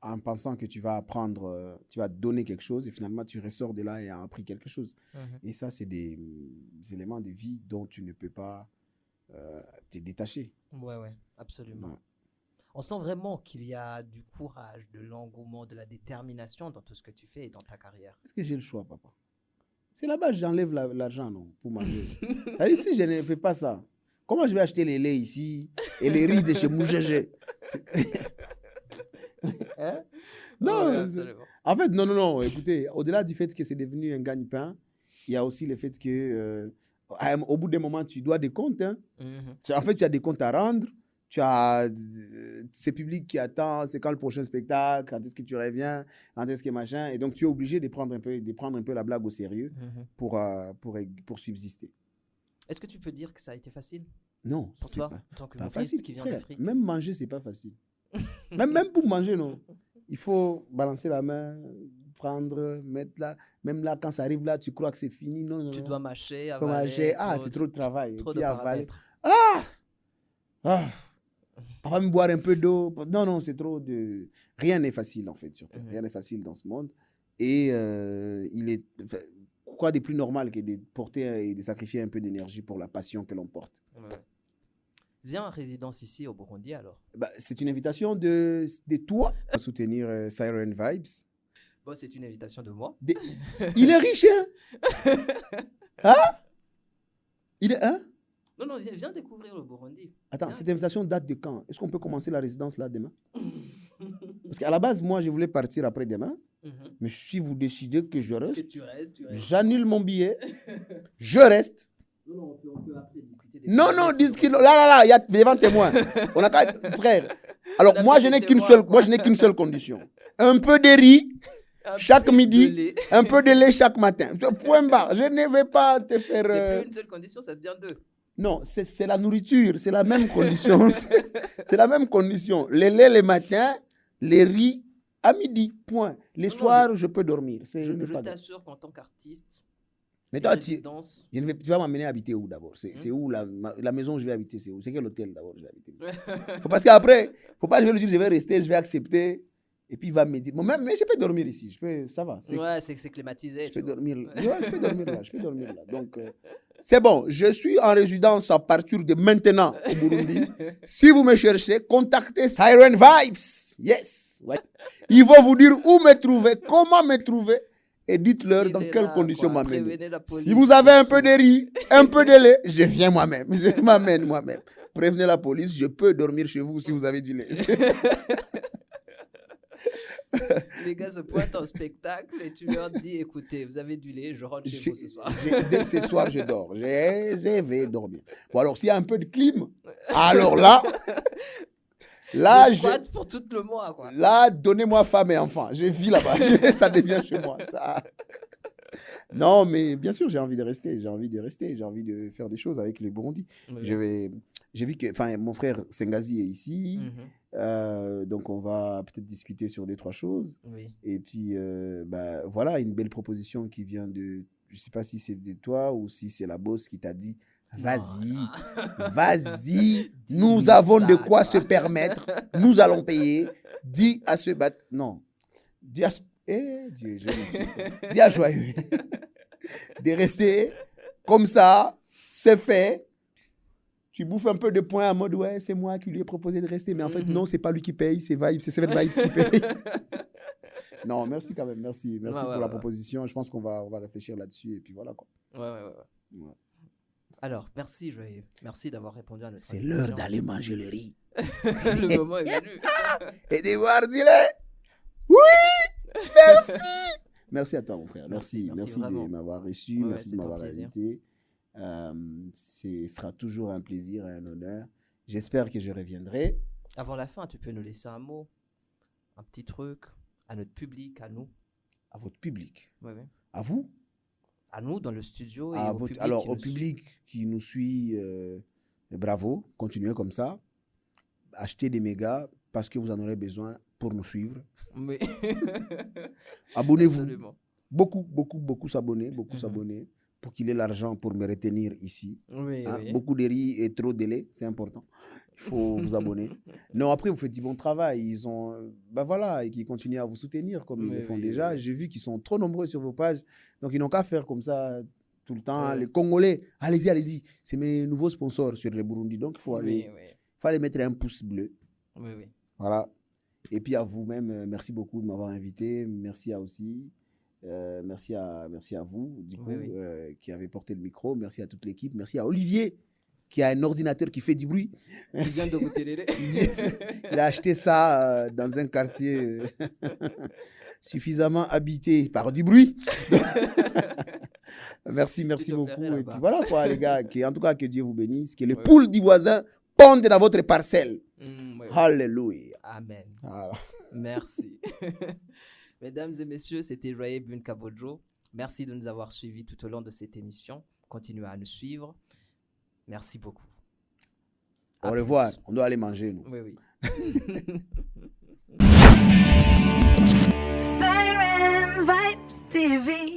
en pensant que tu vas apprendre, tu vas donner quelque chose et finalement tu ressors de là et as appris quelque chose. Et ça, c'est des éléments de vie dont tu ne peux pas te détacher. Ouais, absolument. Ouais. On sent vraiment qu'il y a du courage, de l'engouement, de la détermination dans tout ce que tu fais et dans ta carrière. Est-ce que j'ai le choix, papa? C'est là-bas que j'enlève l'argent, non, pour manger. Ici, je ne fais pas ça. Comment je vais acheter les laits ici et les riz de chez Mougégé? Hein? Non, en fait, non. Écoutez, au-delà du fait que c'est devenu un gagne-pain, il y a aussi le fait que, au bout d'un moment, tu dois des comptes. Hein. En fait, tu as des comptes à rendre. Tu as ce public qui attend, c'est quand le prochain spectacle, quand est-ce que tu reviens, quand est-ce que machin. Et donc, tu es obligé de prendre un peu la blague au sérieux pour subsister. Est-ce que tu peux dire que ça a été facile? Non, pour toi, en tant que pas facile, qui vient frère. d'Afrique. Même manger, c'est pas facile. même pour manger, non. Il faut balancer la main, prendre, mettre là. Même là, quand ça arrive là, tu crois que c'est fini. Non. Tu dois mâcher, avaler. C'est trop de travail. Trop de paramètres. On va me boire un peu d'eau. Non, c'est trop de... Rien n'est facile, en fait, sur Terre. Rien n'est facile dans ce monde. Et il est... Quoi de plus normal que de porter et de sacrifier un peu d'énergie pour la passion que l'on porte. Viens en résidence ici au Burundi alors. C'est une invitation de toi à soutenir Siren Vibes. Bon, c'est une invitation de moi. Il est riche, hein? Hein? Il est... Hein? Non, viens découvrir le Burundi. Attends, cette invitation date de quand? Est-ce qu'on peut commencer la résidence là demain? Parce qu'à la base, moi, je voulais partir après-demain. Mais si vous décidez que je reste, j'annule mon billet. Je reste. Non, on peut après discuter. Non, discute. Là, il y a devant témoin. On a qu'à... Frère. Alors, moi, je n'ai qu'une seule condition. Un peu de riz chaque midi, un peu de lait chaque matin. Point barre. Je ne vais pas te faire... C'est plus une seule condition, ça devient deux. Non, c'est la nourriture, c'est la même condition. C'est la même condition. Les laits le matin, les riz à midi, point. Les soirs, je peux dormir. Je t'assure qu'en tant qu'artiste, mais toi, tu vas m'amener habiter où d'abord? C'est où la maison où je vais habiter? C'est où? C'est quel hôtel d'abord je vais habiter? Parce qu'après, faut pas que je vais lui dire je vais rester, je vais accepter. Et puis il va me dire, bon, mais je peux dormir ici, ça va. Ouais, c'est climatisé. Je peux dormir là. Ouais, je peux dormir là. Donc, c'est bon, je suis en résidence à partir de maintenant au Burundi. Si vous me cherchez, contactez Siren Vibes. Yes. Ouais. Ils vont vous dire où me trouver, comment me trouver. Et dites-leur dans quelles conditions m'amener. Si vous avez un peu de riz, un peu de lait, je viens moi-même. Je m'amène moi-même. Prévenez la police, je peux dormir chez vous si vous avez du lait. Les gars se pointent en spectacle et tu leur dis, écoutez, vous avez du lait, je rentre chez vous ce soir. Dès ce soir, je dors. Je vais dormir. Bon, alors s'il y a un peu de clim, alors là... Là, je pour tout le mois, quoi. Là, donnez-moi femme et enfant. Je vis là-bas. Ça devient chez moi. Ça... Non, mais bien sûr, j'ai envie de rester. J'ai envie de faire des choses avec les Burundis. Oui. J'ai vu que mon frère Sengazi est ici. Donc, on va peut-être discuter sur 2-3 choses. Oui. Et puis, voilà, une belle proposition qui vient de... Je ne sais pas si c'est de toi ou si c'est la boss qui t'a dit... Vas-y, nous avons de quoi se permettre, nous allons payer. Dis à ce battre, non, dis à Joyeux de rester comme ça, c'est fait. Tu bouffes un peu de points en mode, ouais, c'est moi qui lui ai proposé de rester, mais en fait, non, c'est pas lui qui paye, c'est Seven Vibes qui paye. Non, merci quand même, merci pour la proposition. Je pense qu'on va réfléchir là-dessus et puis voilà quoi. Ouais. Alors, merci Joyeux. Merci d'avoir répondu à notre question. C'est l'heure d'aller manger le riz. Le moment est venu. Et de boire du lait. Oui, merci. Merci à toi, mon frère. Merci de m'avoir reçu. Merci de m'avoir invité. Ce sera toujours un plaisir et un honneur. J'espère que je reviendrai. Avant la fin, tu peux nous laisser un mot, un petit truc à notre public, à nous. À votre public? Oui. À vous? À nous, dans le studio. Et au public qui nous suit, bravo, continuez comme ça. Achetez des mégas parce que vous en aurez besoin pour nous suivre. Oui. Abonnez-vous. Absolument. Beaucoup s'abonner, s'abonner pour qu'il ait l'argent pour me retenir ici. Oui. Beaucoup de riz et trop de lait, c'est important. Il faut vous abonner. Non, après, vous faites du bon travail. Ils ont, et qui continuent à vous soutenir comme ils le font déjà. J'ai vu qu'ils sont trop nombreux sur vos pages. Donc, ils n'ont qu'à faire comme ça tout le temps. Les Congolais, allez-y. C'est mes nouveaux sponsors sur le Burundi. Donc, il faut aller mettre un pouce bleu. Oui. Voilà. Et puis, à vous-même, merci beaucoup de m'avoir invité. Merci merci à vous, du coup, qui avez porté le micro. Merci à toute l'équipe. Merci à Olivier, qui a un ordinateur qui fait du bruit. Il vient de vous télé. Il a acheté ça dans un quartier suffisamment habité par du bruit. merci beaucoup. Et puis voilà quoi, les gars. En tout cas, que Dieu vous bénisse. Que les poules du voisin pondent dans votre parcelle. Alléluia. Amen. Voilà. Merci. Mesdames et messieurs, c'était Joyeux Bunkabodjo. Merci de nous avoir suivis tout au long de cette émission. Continuez à nous suivre. Merci beaucoup. Au revoir. On doit aller manger, nous. Oui. Siren Vibes TV.